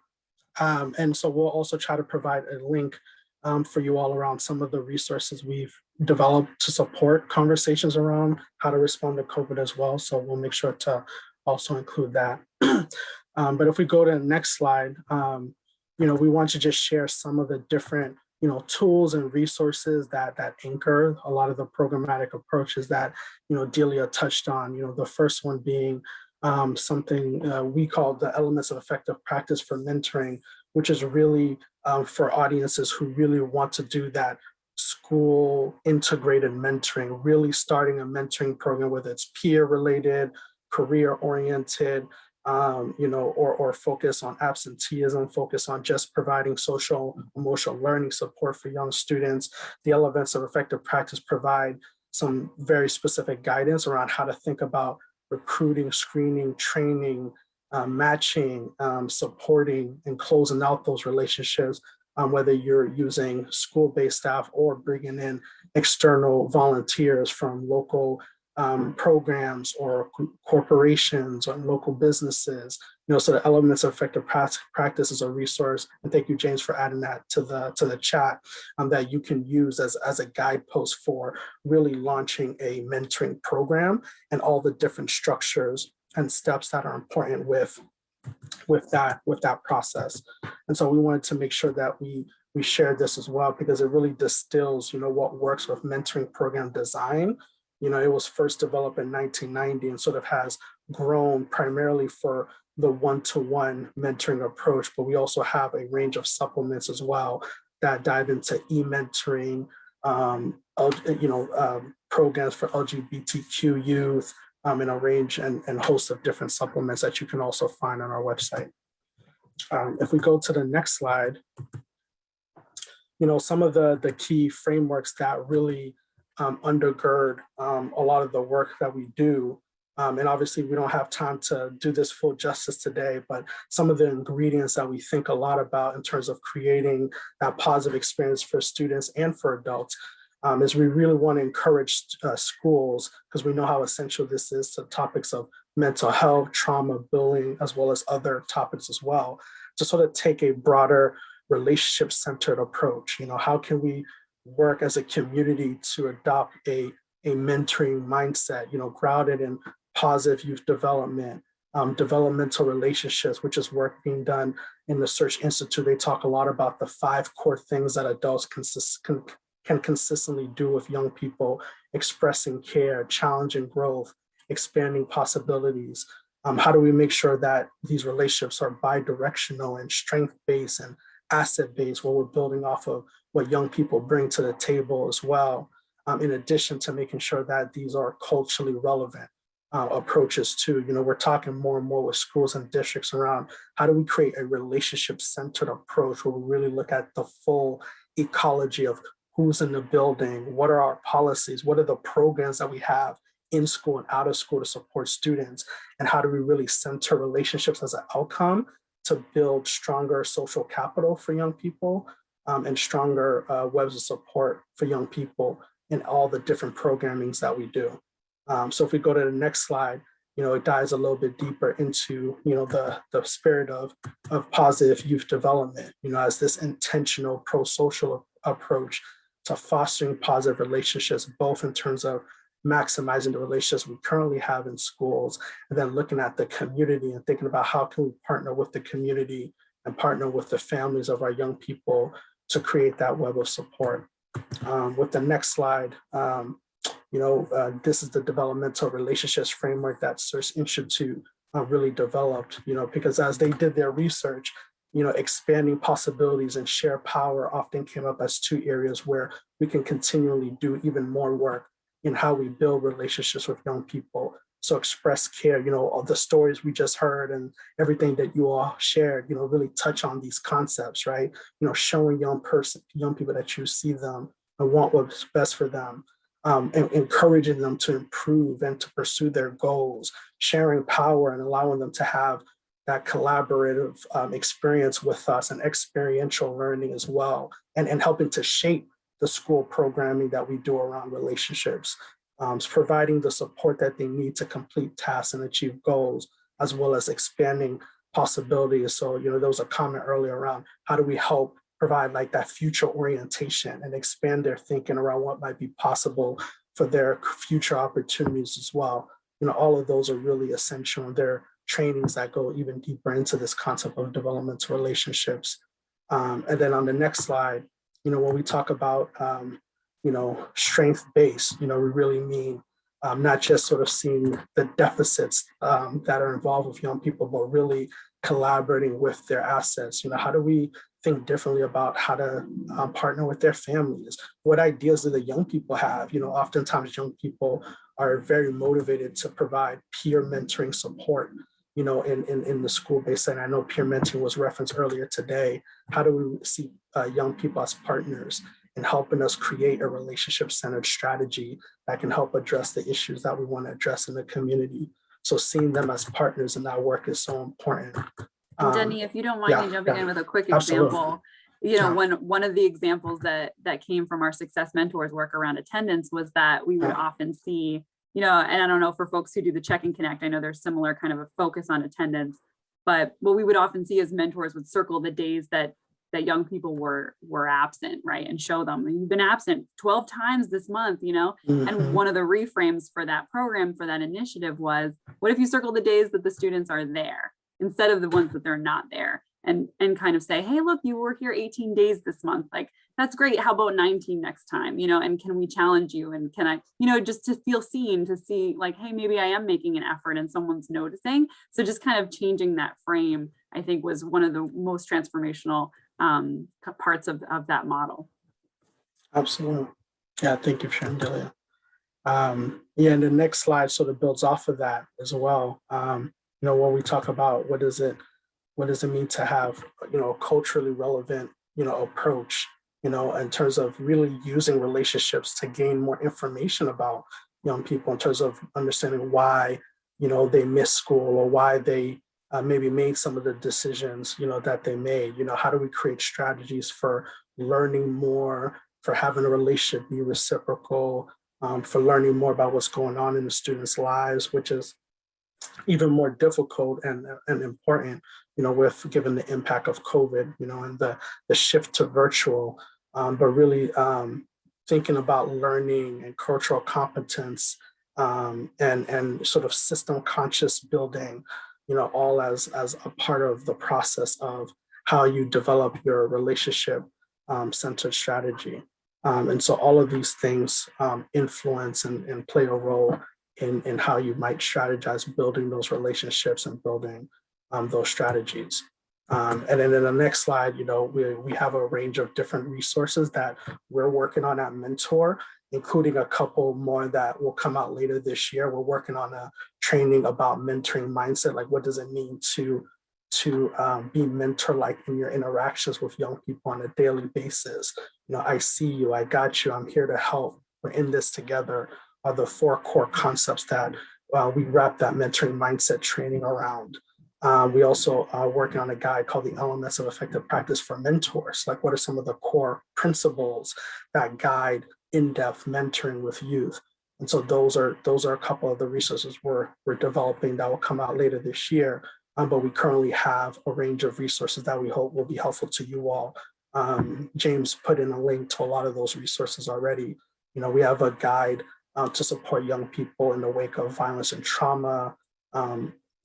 Speaker 4: And so we'll also try to provide a link for you all around some of the resources we've developed to support conversations around how to respond to COVID as well. So we'll make sure to also include that. But if we go to the next slide, you know, we want to just share some of the different, you know, tools and resources that anchor a lot of the programmatic approaches that, you know, Delia touched on. You know, the first one being something we call the elements of effective practice for mentoring, which is really for audiences who really want to do that school integrated mentoring, really starting a mentoring program, whether it's peer related, career oriented, you know, or focus on absenteeism, focus on just providing social emotional learning support for young students. The elements of effective practice provide some very specific guidance around how to think about recruiting, screening, training, matching, supporting, and closing out those relationships, whether you're using school-based staff or bringing in external volunteers from local programs or corporations or local businesses. You know, so the elements of effective practice is a resource, and thank you, James, for adding that to the chat, that you can use as a guidepost for really launching a mentoring program and all the different structures and steps that are important with with that process. And so we wanted to make sure that we shared this as well, because it really distills, what works with mentoring program design. It was first developed in 1990 and sort of has grown primarily for the one-to-one mentoring approach, but we also have a range of supplements as well that dive into e-mentoring, programs for LGBTQ youth, and a range and host of different supplements that you can also find on our website. If we go to the next slide, some of the key frameworks that really undergird a lot of the work that we do. And obviously we don't have time to do this full justice today, but some of the ingredients that we think a lot about in terms of creating that positive experience for students and for adults is we really want to encourage schools, because we know how essential this is to topics of mental health, trauma, bullying, as well as other topics as well, to sort of take a broader relationship-centered approach. How can we work as a community to adopt a mentoring mindset, grounded in positive youth development, developmental relationships, which is work being done in the Search Institute. They talk a lot about the 5 core things that adults can consistently do with young people: expressing care, challenging growth, expanding possibilities. How do we make sure that these relationships are bi-directional and strength-based and asset-based, where we're building off of what young people bring to the table as well, in addition to making sure that these are culturally relevant approaches too. We're talking more and more with schools and districts around how do we create a relationship-centered approach where we really look at the full ecology of who's in the building, what are our policies, what are the programs that we have in school and out of school to support students, and how do we really center relationships as an outcome to build stronger social capital for young people, and stronger webs of support for young people in all the different programmings that we do. So if we go to the next slide, it dives a little bit deeper into, the spirit of positive youth development, as this intentional pro-social approach to fostering positive relationships, both in terms of maximizing the relationships we currently have in schools, and then looking at the community and thinking about how can we partner with the community and partner with the families of our young people to create that web of support. With the next slide, this is the developmental relationships framework that Search Institute really developed, because as they did their research, expanding possibilities and share power often came up as 2 areas where we can continually do even more work in how we build relationships with young people. So express care, all the stories we just heard and everything that you all shared, really touch on these concepts, right? Showing young people that you see them and want what's best for them, and encouraging them to improve and to pursue their goals, sharing power and allowing them to have that collaborative experience with us and experiential learning as well, and helping to shape the school programming that we do around relationships, providing the support that they need to complete tasks and achieve goals, as well as expanding possibilities. So, there was a comment earlier around how do we help provide like that future orientation and expand their thinking around what might be possible for their future opportunities as well. All of those are really essential, and they're trainings that go even deeper into this concept of developmental relationships. And then on the next slide, when we talk about, strength-based, we really mean not just sort of seeing the deficits that are involved with young people, but really collaborating with their assets. How do we think differently about how to partner with their families? What ideas do the young people have? Oftentimes young people are very motivated to provide peer mentoring support, in the school-based setting. I know peer mentoring was referenced earlier today. How do we see young people as partners in helping us create a relationship-centered strategy that can help address the issues that we want to address in the community? So seeing them as partners in that work is so important.
Speaker 3: And Denny, if you don't mind me jumping in with a quick example, one of the examples that came from our Success Mentors work around attendance was that we would often see, and I don't know, for folks who do the Check and Connect, I know there's similar kind of a focus on attendance, but what we would often see as mentors would circle the days that young people were absent, right? And show them, you've been absent 12 times this month, And one of the reframes for that program, for that initiative was, what if you circle the days that the students are there? instead of the ones that they're not there, and kind of say, hey, look, you were here 18 days this month. Like, that's great. How about 19 next time? And can we challenge you? And can I, just to feel seen, to see like, hey, maybe I am making an effort and someone's noticing. So just kind of changing that frame, I think, was one of the most transformational parts of that model.
Speaker 4: Absolutely. Yeah, thank you, Shandelia. Yeah, and the next slide sort of builds off of that as well. When we talk about what does it mean to have, a culturally relevant, approach, in terms of really using relationships to gain more information about young people in terms of understanding why, they miss school or why they maybe made some of the decisions, that they made. How do we create strategies for learning more, for having a relationship be reciprocal, for learning more about what's going on in the students' lives, which is even more difficult and important, with given the impact of COVID, and the shift to virtual, but really thinking about learning and cultural competence, and sort of system conscious building, all as a part of the process of how you develop your relationship centered strategy. And so all of these things influence and play a role in how you might strategize building those relationships and building those strategies. And then in the next slide, we have a range of different resources that we're working on at Mentor, including a couple more that will come out later this year. We're working on a training about mentoring mindset, like what does it mean to be mentor-like in your interactions with young people on a daily basis. I see you, I got you, I'm here to help, we're in this together, are the 4 core concepts that we wrap that mentoring mindset training around. We also are working on a guide called the Elements of Effective Practice for Mentors. Like, what are some of the core principles that guide in-depth mentoring with youth? And so those are a couple of the resources we're developing that will come out later this year. But we currently have a range of resources that we hope will be helpful to you all. James put in a link to a lot of those resources already. We have a guide to support young people in the wake of violence and trauma,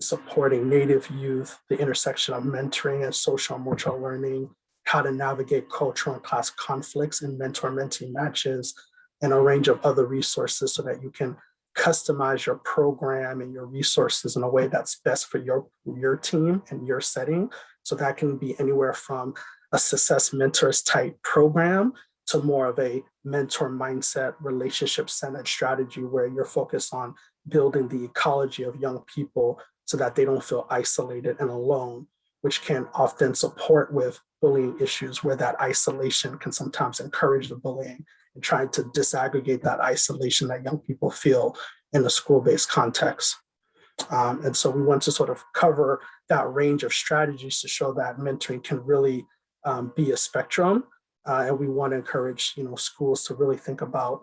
Speaker 4: supporting Native youth, the intersection of mentoring and social and mutual learning, how to navigate cultural and class conflicts in mentor-mentee matches, and a range of other resources so that you can customize your program and your resources in a way that's best for your team and your setting. So that can be anywhere from a success mentors type program to more of a mentor mindset, relationship-centered strategy where you're focused on building the ecology of young people so that they don't feel isolated and alone, which can often support with bullying issues where that isolation can sometimes encourage the bullying, and trying to disaggregate that isolation that young people feel in a school-based context. And so we want to sort of cover that range of strategies to show that mentoring can really be a spectrum. And we want to encourage, schools to really think about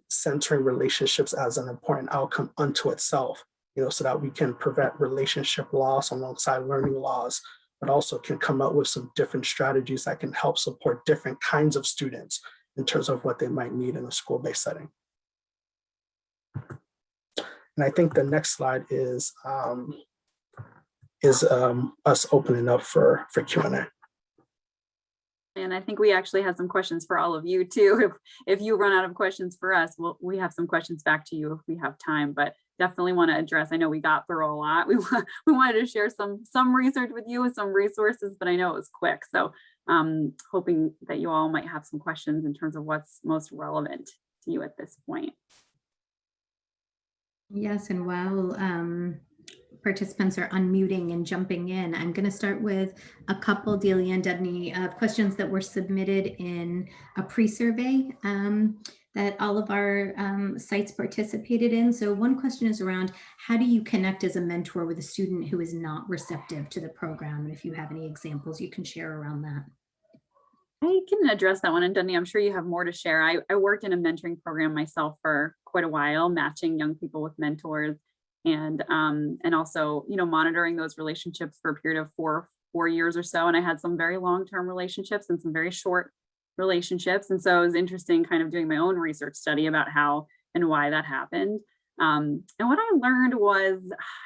Speaker 4: centering relationships as an important outcome unto itself, so that we can prevent relationship loss alongside learning loss, but also can come up with some different strategies that can help support different kinds of students in terms of what they might need in a school-based setting. And I think the next slide is us opening up for Q&A.
Speaker 3: And I think we actually have some questions for all of you too. If you run out of questions for us, we have some questions back to you if we have time, but definitely want to address, I know we got through a lot. We wanted to share some research with you with some resources, but I know it was quick. So hoping that you all might have some questions in terms of what's most relevant to you at this point.
Speaker 2: Yes, and while participants are unmuting and jumping in, I'm going to start with a couple, Delia and Debney, of questions that were submitted in a pre-survey that all of our sites participated in. So one question is around, how do you connect as a mentor with a student who is not receptive to the program? And if you have any examples you can share around that.
Speaker 3: I can address that one. And Dundee, I'm sure you have more to share. I worked in a mentoring program myself for quite a while, matching young people with mentors, and also, monitoring those relationships for a period of four years or so. And I had some very long-term relationships and some very short relationships. And so it was interesting kind of doing my own research study about how and why that happened. And what I learned was,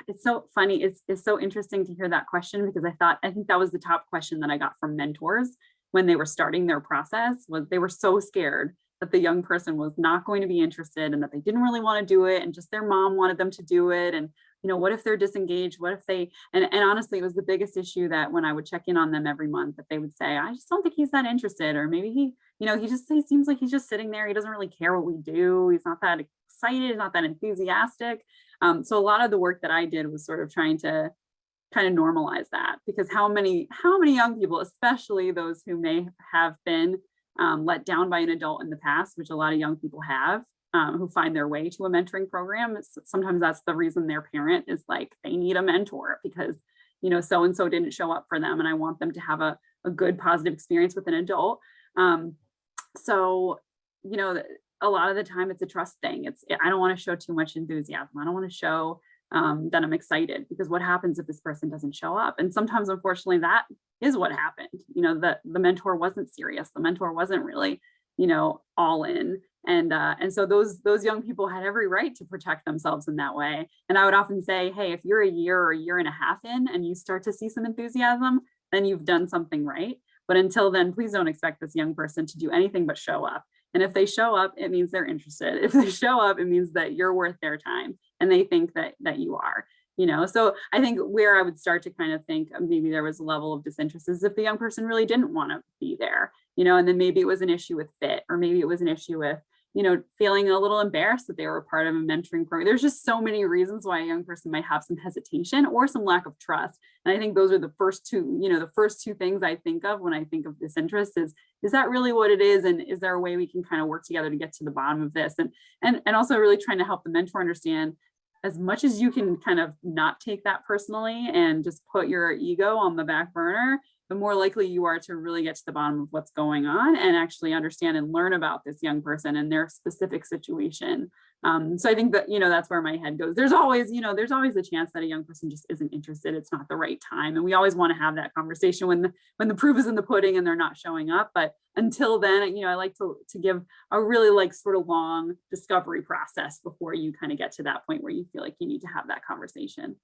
Speaker 3: it's so funny, it's so interesting to hear that question, because I think that was the top question that I got from mentors when they were starting their process, was they were so scared that the young person was not going to be interested and that they didn't really want to do it, and just their mom wanted them to do it. And, you know, what if they're disengaged? What if they, and honestly, it was the biggest issue that when I would check in on them every month, that they would say, I just don't think he's that interested. Or maybe he, you know, he seems like he's just sitting there. He doesn't really care what we do. He's not that excited, not that enthusiastic. So a lot of the work that I did was sort of trying to kind of normalize that, because how many young people, especially those who may have been let down by an adult in the past, which a lot of young people have, who find their way to a mentoring program. Sometimes that's the reason their parent is like, they need a mentor because, you know, so-and-so didn't show up for them and I want them to have a good, positive experience with an adult. So, you know, a lot of the time it's a trust thing. I don't want to show too much enthusiasm. I don't want to show that I'm excited, because what happens if this person doesn't show up? And sometimes, unfortunately, that is what happened. You know, the mentor wasn't serious. The mentor wasn't really, you know, all in. And so those young people had every right to protect themselves in that way. And I would often say, hey, if you're a year or a year and a half in and you start to see some enthusiasm, then you've done something right. But until then, please don't expect this young person to do anything but show up. And if they show up, it means they're interested. If they show up, it means that you're worth their time and they think that you are, you know. So I think where I would start to kind of think maybe there was a level of disinterest is if the young person really didn't want to be there, you know, and then maybe it was an issue with fit, or maybe it was an issue with, you know, feeling a little embarrassed that they were part of a mentoring program. There's just so many reasons why a young person might have some hesitation or some lack of trust. And I think those are the first two things I think of when I think of disinterest is that really what it is? And is there a way we can kind of work together to get to the bottom of this? And also really trying to help the mentor understand, as much as you can kind of not take that personally and just put your ego on the back burner, the more likely you are to really get to the bottom of what's going on and actually understand and learn about this young person and their specific situation. So I think that, you know, that's where my head goes. There's always a chance that a young person just isn't interested. It's not the right time. And we always want to have that conversation when the proof is in the pudding and they're not showing up. But until then, you know, I like to give a really like sort of long discovery process before you kind of get to that point where you feel like you need to have that conversation.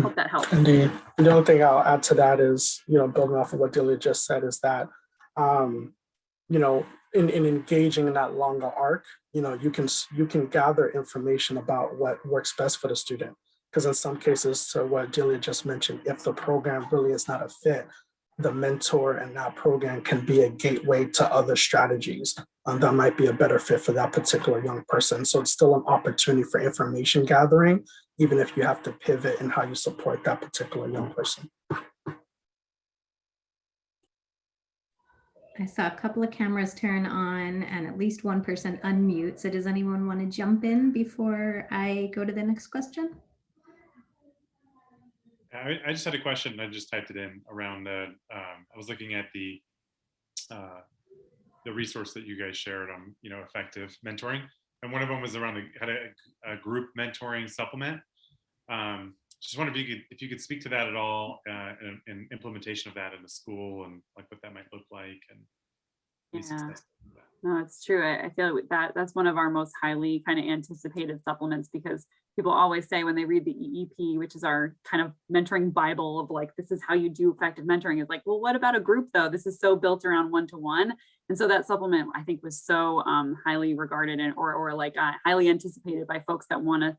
Speaker 3: Hope that helps.
Speaker 4: Indeed. The only thing I'll add to that is, you know, building off of what Delia just said, is that, you know, in engaging in that longer arc, you know, you can gather information about what works best for the student. Because in some cases, to what Delia just mentioned, if the program really is not a fit, the mentor and that program can be a gateway to other strategies that might be a better fit for that particular young person. So it's still an opportunity for information gathering, even if you have to pivot in how you support that particular young person.
Speaker 2: I saw a couple of cameras turn on and at least one person unmute. So does anyone want to jump in before I go to the next question?
Speaker 13: I just had a question. I just typed it in around. I was looking at the resource that you guys shared on, you know, effective mentoring, and one of them was around a group mentoring supplement. Just wondered if you could speak to that at all, in implementation of that in the school, and like what that might look like. And
Speaker 3: yeah, no, it's true. I feel that that's one of our most highly kind of anticipated supplements, because people always say when they read the EEP, which is our kind of mentoring Bible of like, this is how you do effective mentoring. It's like, well, what about a group though? This is so built around one-to-one. And so that supplement, I think, was so highly regarded and or like highly anticipated by folks that want to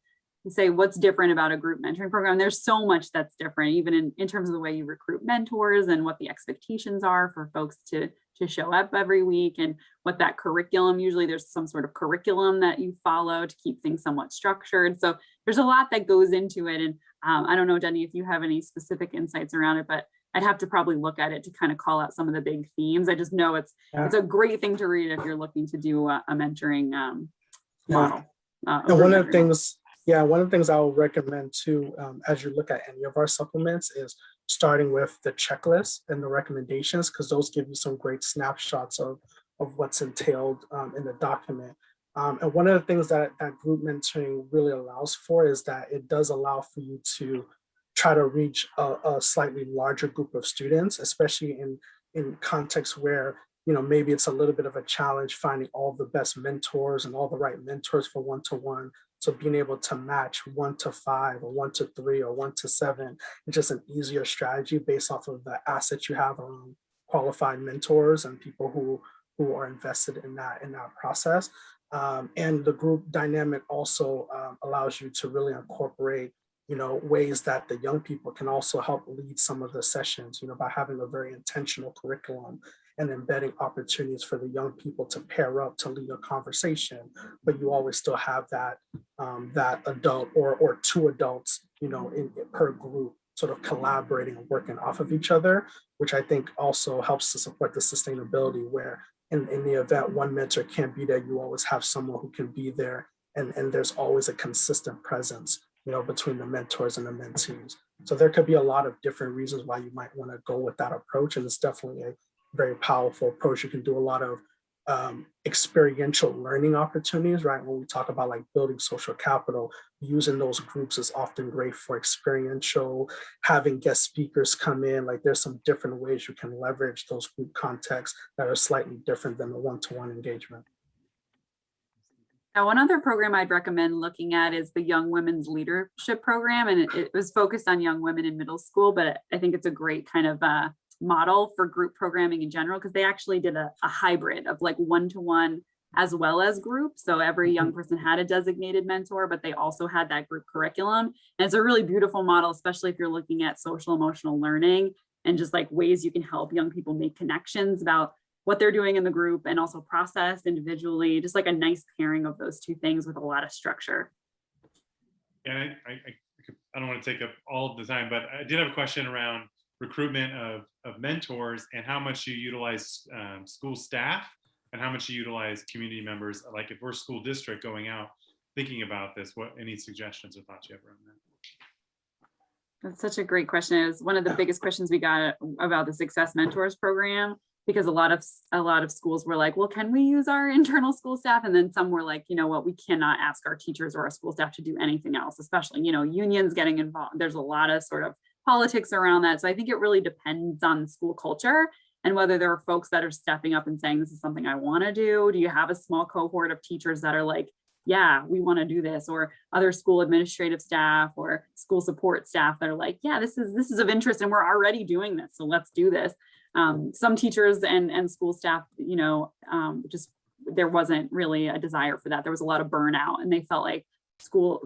Speaker 3: say what's different about a group mentoring program. There's so much that's different, even in terms of the way you recruit mentors and what the expectations are for folks to show up every week, and what that curriculum, usually there's some sort of curriculum that you follow to keep things somewhat structured. So there's a lot that goes into it. And I don't know, Denny, if you have any specific insights around it, but I'd have to probably look at it to kind of call out some of the big themes. I just know it's a great thing to read if you're looking to do a mentoring model.
Speaker 4: And one of the things I'll recommend too, as you look at any of our supplements, is starting with the checklist and the recommendations, because those give you some great snapshots of what's entailed in the document. And one of the things that group mentoring really allows for is that it does allow for you to try to reach a slightly larger group of students, especially in contexts where, you know, maybe it's a little bit of a challenge finding all the best mentors and all the right mentors for one-to-one. So being able to match 1 to 5 or 1 to 3 or 1 to 7 is just an easier strategy based off of the assets you have around qualified mentors and people who are invested in that process. And the group dynamic also allows you to really incorporate, ways that the young people can also help lead some of the sessions, by having a very intentional curriculum and embedding opportunities for the young people to pair up to lead a conversation. But you always still have that that adult or two adults, per group, sort of collaborating and working off of each other, which I think also helps to support the sustainability where in the event one mentor can't be there, you always have someone who can be there, and there's always a consistent presence, between the mentors and the mentees. So there could be a lot of different reasons why you might want to go with that approach, and it's definitely a very powerful approach. You can do a lot of experiential learning opportunities, right? When we talk about like building social capital, using those groups is often great for experiential, having guest speakers come in. Like there's some different ways you can leverage those group contexts that are slightly different than the one-to-one engagement.
Speaker 3: Now, one other program I'd recommend looking at is the Young Women's Leadership Program. And it was focused on young women in middle school, but I think it's a great kind of model for group programming in general, because they actually did a hybrid of like one-to-one as well as group. So every young person had a designated mentor, but they also had that group curriculum. And it's a really beautiful model, especially if you're looking at social emotional learning and just like ways you can help young people make connections about what they're doing in the group and also process individually, just like a nice pairing of those two things with a lot of structure.
Speaker 13: And I don't want to take up all of the time, but I did have a question around recruitment of mentors and how much you utilize school staff and how much you utilize community members. Like if we're a school district going out thinking about this, any suggestions or thoughts you have around that?
Speaker 3: That's such a great question. It was one of the biggest questions we got about the Success Mentors program, because a lot of schools were like, well, can we use our internal school staff? And then some were like, you know what, we cannot ask our teachers or our school staff to do anything else, especially, unions getting involved. There's a lot of sort of politics around that. So I think it really depends on the school culture and whether there are folks that are stepping up and saying, this is something I want to do. Do you have a small cohort of teachers that are like, yeah, we want to do this, or other school administrative staff or school support staff that are like, yeah, this is of interest and we're already doing this, so let's do this. Some teachers and school staff, just there wasn't really a desire for that. There was a lot of burnout, and they felt like school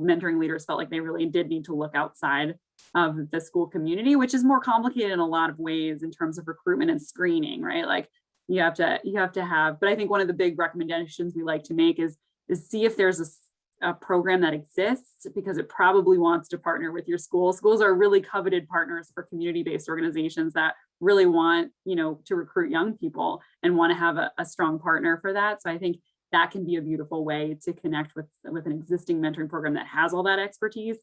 Speaker 3: mentoring leaders felt like they really did need to look outside of the school community, which is more complicated in a lot of ways in terms of recruitment and screening, right? Like you have to have, but I think one of the big recommendations we like to make is see if there's a program that exists, because it probably wants to partner with your school. Schools are really coveted partners for community-based organizations that really want, to recruit young people and want to have a strong partner for that. So I think that can be a beautiful way to connect with an existing mentoring program that has all that expertise.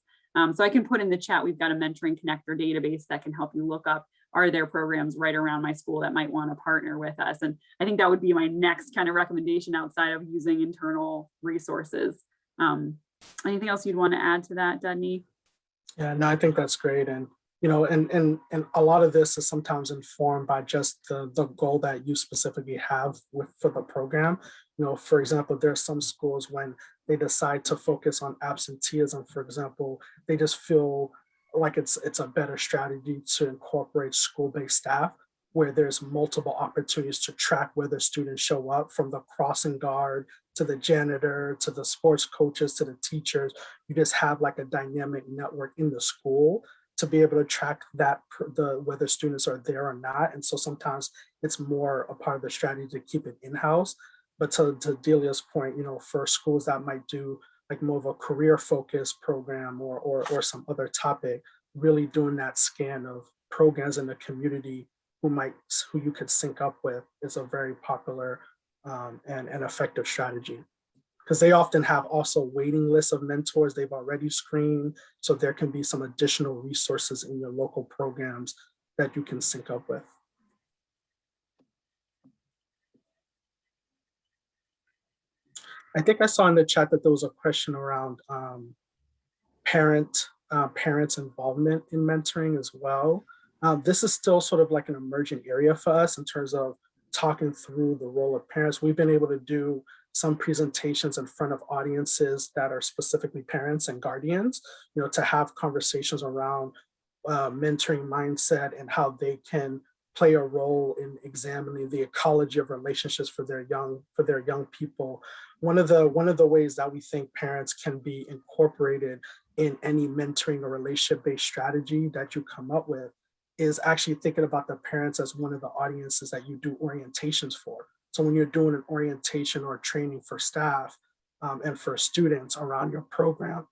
Speaker 3: So I can put in the chat, we've got a mentoring connector database that can help you look up, are there programs right around my school that might want to partner with us? And I think that would be my next kind of recommendation outside of using internal resources. Anything else you'd want to add to that, Dudney?
Speaker 4: Yeah, no, I think that's great. And, and a lot of this is sometimes informed by just the goal that you specifically have for the program. For example, there are some schools when they decide to focus on absenteeism, for example, they just feel like it's a better strategy to incorporate school-based staff where there's multiple opportunities to track whether students show up, from the crossing guard to the janitor, to the sports coaches, to the teachers. You just have like a dynamic network in the school to be able to track that whether students are there or not. And so sometimes it's more a part of the strategy to keep it in-house. But to Delia's point, for schools that might do like more of a career focused program or some other topic, really doing that scan of programs in the community who you could sync up with is a very popular and effective strategy, because they often have also waiting lists of mentors they've already screened. So there can be some additional resources in your local programs that you can sync up with. I think I saw in the chat that there was a question around parents' involvement in mentoring as well. This is still sort of like an emerging area for us in terms of talking through the role of parents. We've been able to do some presentations in front of audiences that are specifically parents and guardians, to have conversations around mentoring mindset and how they can play a role in examining the ecology of relationships for their young people. One of the ways that we think parents can be incorporated in any mentoring or relationship-based strategy that you come up with is actually thinking about the parents as one of the audiences that you do orientations for. So when you're doing an orientation or training for staff and for students around your program,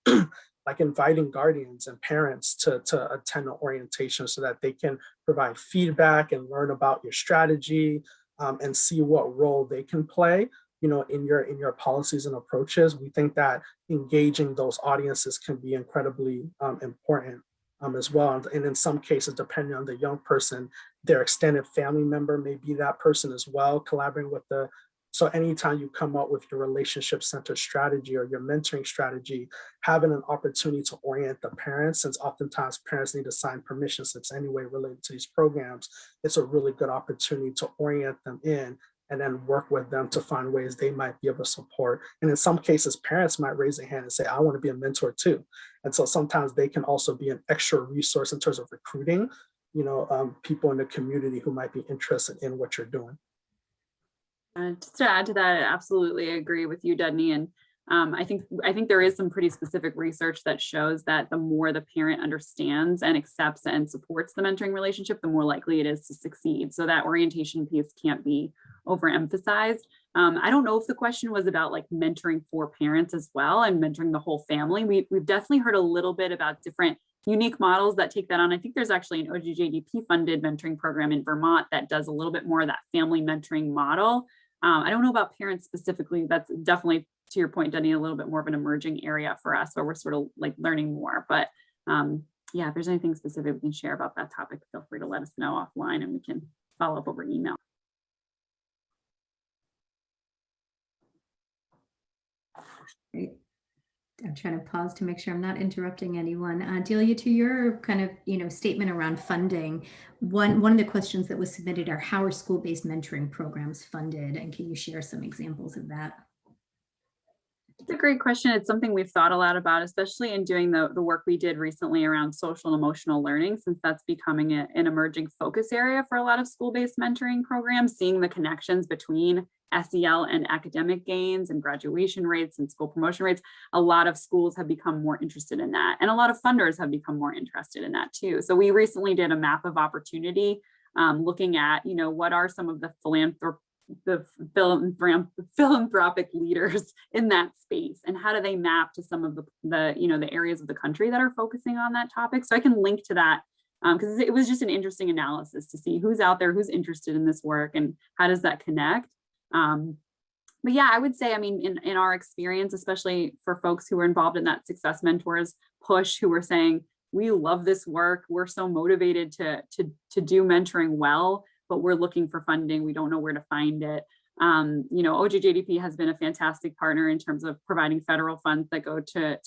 Speaker 4: like inviting guardians and parents to attend an orientation so that they can provide feedback and learn about your strategy and see what role they can play, in your policies and approaches. We think that engaging those audiences can be incredibly important as well. And in some cases, depending on the young person, their extended family member may be that person as well, collaborating with the. So anytime you come up with your relationship-centered strategy or your mentoring strategy, having an opportunity to orient the parents, since oftentimes parents need to sign permission slips anyway related to these programs, it's a really good opportunity to orient them in and then work with them to find ways they might be able to support. And in some cases, parents might raise their hand and say, I want to be a mentor too. And so sometimes they can also be an extra resource in terms of recruiting, people in the community who might be interested in what you're doing.
Speaker 3: Just to add to that, I absolutely agree with you, Dudney. And I think there is some pretty specific research that shows that the more the parent understands and accepts and supports the mentoring relationship, the more likely it is to succeed. So that orientation piece can't be overemphasized. I don't know if the question was about like mentoring for parents as well and mentoring the whole family. We've definitely heard a little bit about different unique models that take that on. I think there's actually an OJJDP funded mentoring program in Vermont that does a little bit more of that family mentoring model. I don't know about parents specifically. That's definitely, to your point, Denny, a little bit more of an emerging area for us where we're sort of like learning more. But yeah, if there's anything specific we can share about that topic, feel free to let us know offline and we can follow up over email.
Speaker 2: Great. I'm trying to pause to make sure I'm not interrupting anyone. Delia, to your kind of statement around funding, one of the questions that was submitted are how are school-based mentoring programs funded, and can you share some examples of that?
Speaker 3: It's a great question. It's something we've thought a lot about, especially in doing the work we did recently around social and emotional learning, since that's becoming an emerging focus area for a lot of school-based mentoring programs, seeing the connections between SEL and academic gains and graduation rates and school promotion rates. A lot of schools have become more interested in that, and a lot of funders have become more interested in that too. So we recently did a map of opportunity, looking at, what are some of the philanthropic leaders in that space, and how do they map to some of the areas of the country that are focusing on that topic. So I can link to that because it was just an interesting analysis to see who's out there, who's interested in this work, and how does that connect. But yeah, I would say, in our experience, especially for folks who are involved in that Success Mentors push, who were saying, we love this work, we're so motivated to do mentoring well, but we're looking for funding, we don't know where to find it. OJJDP has been a fantastic partner in terms of providing federal funds that go to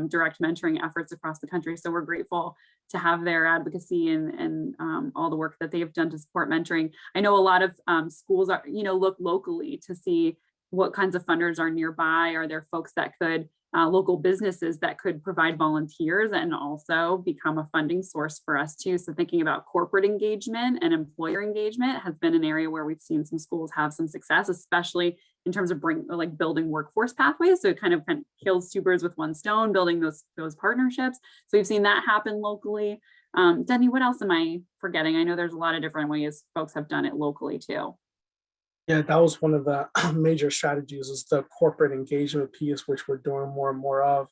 Speaker 3: direct mentoring efforts across the country. So we're grateful to have their advocacy and all the work that they've done to support mentoring. I know a lot of schools are, look locally to see what kinds of funders are nearby. Are there folks that could, local businesses that could provide volunteers and also become a funding source for us too. So thinking about corporate engagement and employer engagement has been an area where we've seen some schools have some success, especially in terms of building workforce pathways. So it kind of kills two birds with one stone, building those partnerships. So we've seen that happen locally. Denny, what else am I forgetting? I know there's a lot of different ways folks have done it locally too.
Speaker 4: Yeah, that was one of the major strategies, is the corporate engagement piece, which we're doing more and more of.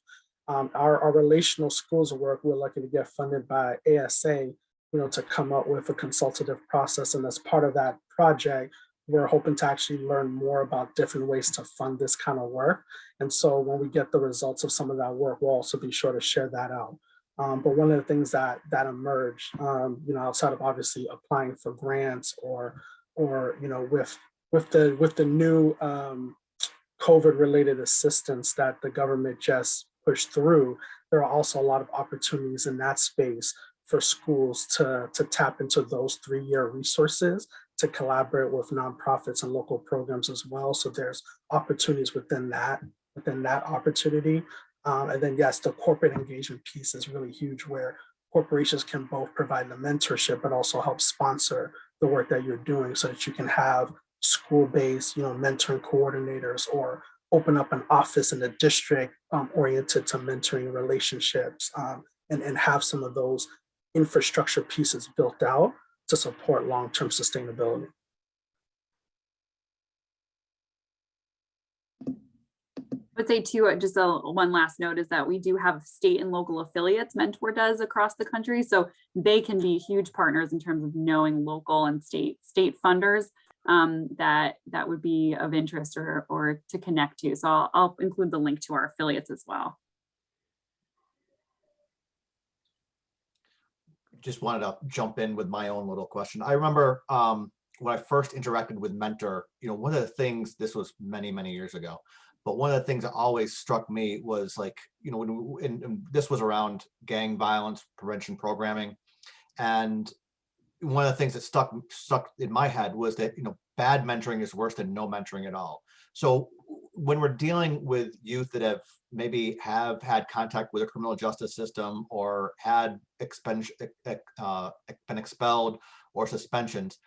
Speaker 4: Our relational schools work, we're lucky to get funded by ASA, to come up with a consultative process. And as part of that project, we're hoping to actually learn more about different ways to fund this kind of work. And so when we get the results of some of that work, we'll also be sure to share that out. But one of the things that emerged, outside of obviously applying for grants or with the new COVID-related assistance that the government just pushed through, there are also a lot of opportunities in that space for schools to tap into those 3-year resources to collaborate with nonprofits and local programs as well. So there's opportunities within that opportunity. And then yes, the corporate engagement piece is really huge, where corporations can both provide the mentorship, but also help sponsor the work that you're doing, so that you can have school-based, mentoring coordinators, or open up an office in the district oriented to mentoring relationships, and have some of those infrastructure pieces built out to support long-term sustainability.
Speaker 3: I would say too, just one last note is that we do have state and local affiliates Mentor does across the country. So they can be huge partners in terms of knowing local and state funders that would be of interest or to connect to. So I'll include the link to our affiliates as well.
Speaker 1: Just wanted to jump in with my own little question. I remember when I first interacted with Mentor, one of the things, this was many, many years ago, but one of the things that always struck me was like, and this was around gang violence prevention programming. And one of the things that stuck in my head was that, bad mentoring is worse than no mentoring at all. So when we're dealing with youth that maybe have had contact with the criminal justice system, or had been expelled or suspensions,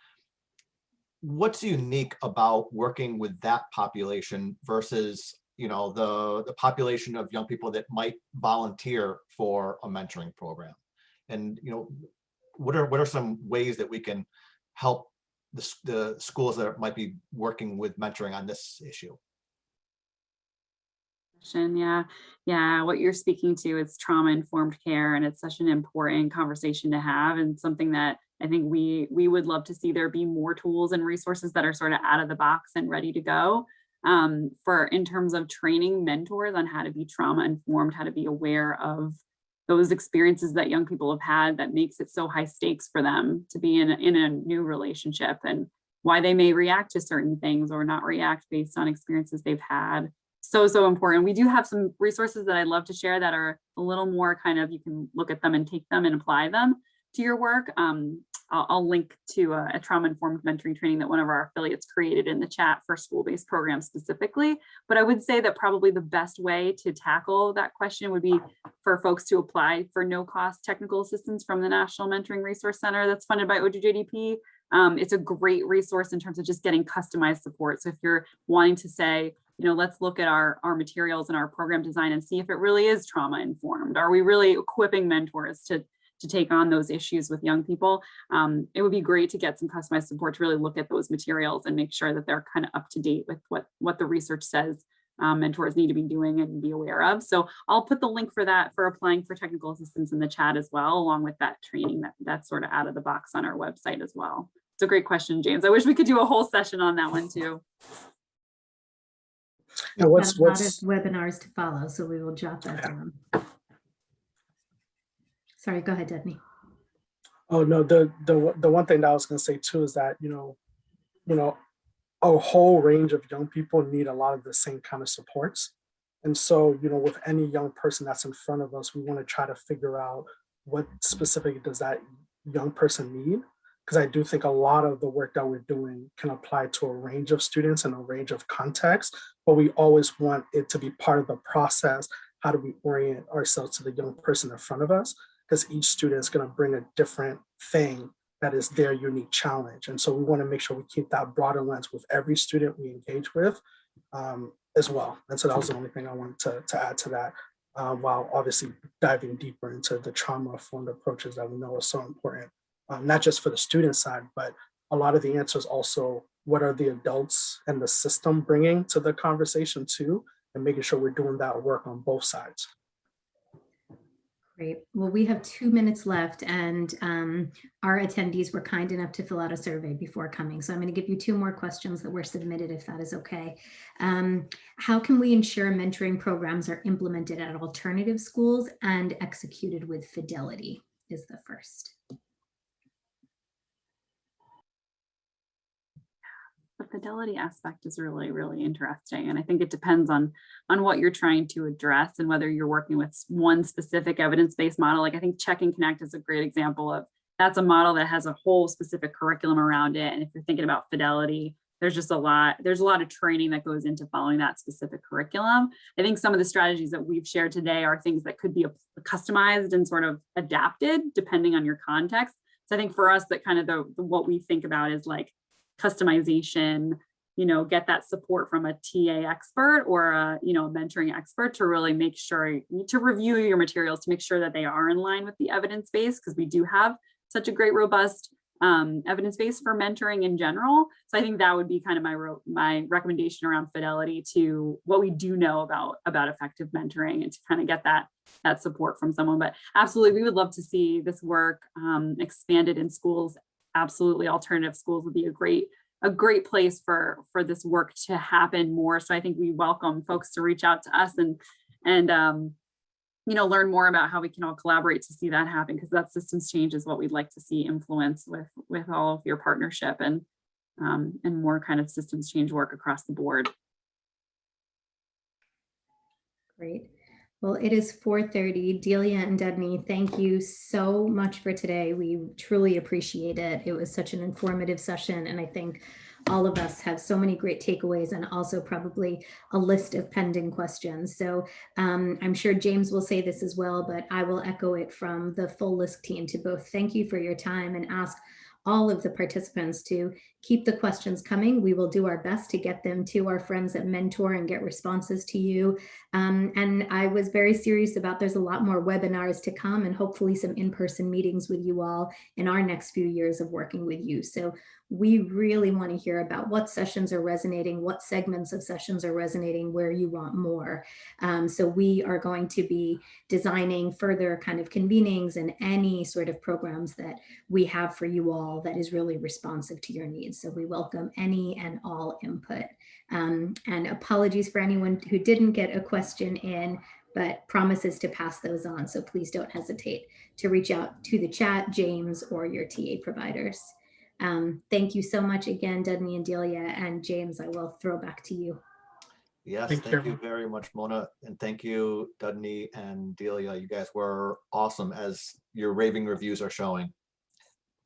Speaker 1: what's unique about working with that population versus, the population of young people that might volunteer for a mentoring program? And, what are some ways that we can help the schools that might be working with mentoring on this issue?
Speaker 3: Yeah. What you're speaking to is trauma-informed care, and it's such an important conversation to have, and something that I think we would love to see there be more tools and resources that are sort of out of the box and ready to go in terms of training mentors on how to be trauma-informed, how to be aware of those experiences that young people have had that makes it so high stakes for them to be in a new relationship, and why they may react to certain things or not react based on experiences they've had. So important. We do have some resources that I'd love to share that are a little more kind of, you can look at them and take them and apply them to your work. I'll link to a trauma-informed mentoring training that one of our affiliates created in the chat for school-based programs specifically. But I would say that probably the best way to tackle that question would be for folks to apply for no-cost technical assistance from the National Mentoring Resource Center that's funded by OJJDP. It's a great resource in terms of just getting customized support. So if you're wanting to say, let's look at our materials and our program design and see if it really is trauma informed. Are we really equipping mentors to take on those issues with young people? It would be great to get some customized support to really look at those materials and make sure that they're kind of up to date with what the research says mentors need to be doing and be aware of. So I'll put the link for that, for applying for technical assistance, in the chat as well, along with that training that's sort of out of the box on our website as well. It's a great question, James. I wish we could do a whole session on that one too.
Speaker 4: And
Speaker 2: We've got a lot of webinars to follow, so we will jot that down. Sorry, go ahead, Debney.
Speaker 4: Oh no, the one thing that I was going to say too is that a whole range of young people need a lot of the same kind of supports. And so, with any young person that's in front of us, we want to try to figure out what specifically does that young person need. Because I do think a lot of the work that we're doing can apply to a range of students and a range of contexts, but we always want it to be part of the process. How do we orient ourselves to the young person in front of us? Because each student is going to bring a different thing that is their unique challenge. And so we want to make sure we keep that broader lens with every student we engage with as well. And so that was the only thing I wanted to add to that, while obviously diving deeper into the trauma-informed approaches that we know are so important. Not just for the student side, but a lot of the answers also, what are the adults and the system bringing to the conversation too, and making sure we're doing that work on both sides.
Speaker 2: Great. Well, we have 2 minutes left, and our attendees were kind enough to fill out a survey before coming. So I'm going to give you 2 more questions that were submitted, if that is okay. How can we ensure mentoring programs are implemented at alternative schools and executed with fidelity is the first.
Speaker 3: The fidelity aspect is really, really interesting. And I think it depends on what you're trying to address and whether you're working with one specific evidence-based model. Like I think Check and Connect is a great example of that's a model that has a whole specific curriculum around it. And if you're thinking about fidelity, there's a lot of training that goes into following that specific curriculum. I think some of the strategies that we've shared today are things that could be customized and sort of adapted depending on your context. So I think for us, that kind of what we think about is like customization, get that support from a TA expert or a, mentoring expert to really make sure to review your materials to make sure that they are in line with the evidence base, because we do have such a great, robust evidence base for mentoring in general. So I think that would be kind of my recommendation around fidelity to what we do know about effective mentoring, and to kind of get that support from someone. But absolutely, we would love to see this work expanded in schools. Absolutely, alternative schools would be a great place for this work to happen more. So I think we welcome folks to reach out to us and learn more about how we can all collaborate to see that happen, because that systems change is what we'd like to see influence with all of your partnership and more kind of systems change work across the board.
Speaker 2: Great. Well, it is 4:30. Delia and Dudney, thank you so much for today. We truly appreciate it. It was such an informative session, and I think all of us have so many great takeaways, and also probably a list of pending questions. So I'm sure James will say this as well, but I will echo it from the full LISC team to both thank you for your time and ask all of the participants to keep the questions coming. We will do our best to get them to our friends at Mentor and get responses to you. And I was very serious about there's a lot more webinars to come, and hopefully some in-person meetings with you all in our next few years of working with you. So we really want to hear about what sessions are resonating, what segments of sessions are resonating, where you want more. So we are going to be designing further kind of convenings and any sort of programs that we have for you all that is really responsive to your needs. So we welcome any and all input. And apologies for anyone who didn't get a question in, but promises to pass those on. So please don't hesitate to reach out to the chat, James, or your TA providers. Thank you so much again, Dudney and Delia, and James, I will throw back to you.
Speaker 1: Yes, thank you very much, Mona. And thank you, Dudney and Delia. You guys were awesome, as your raving reviews are showing.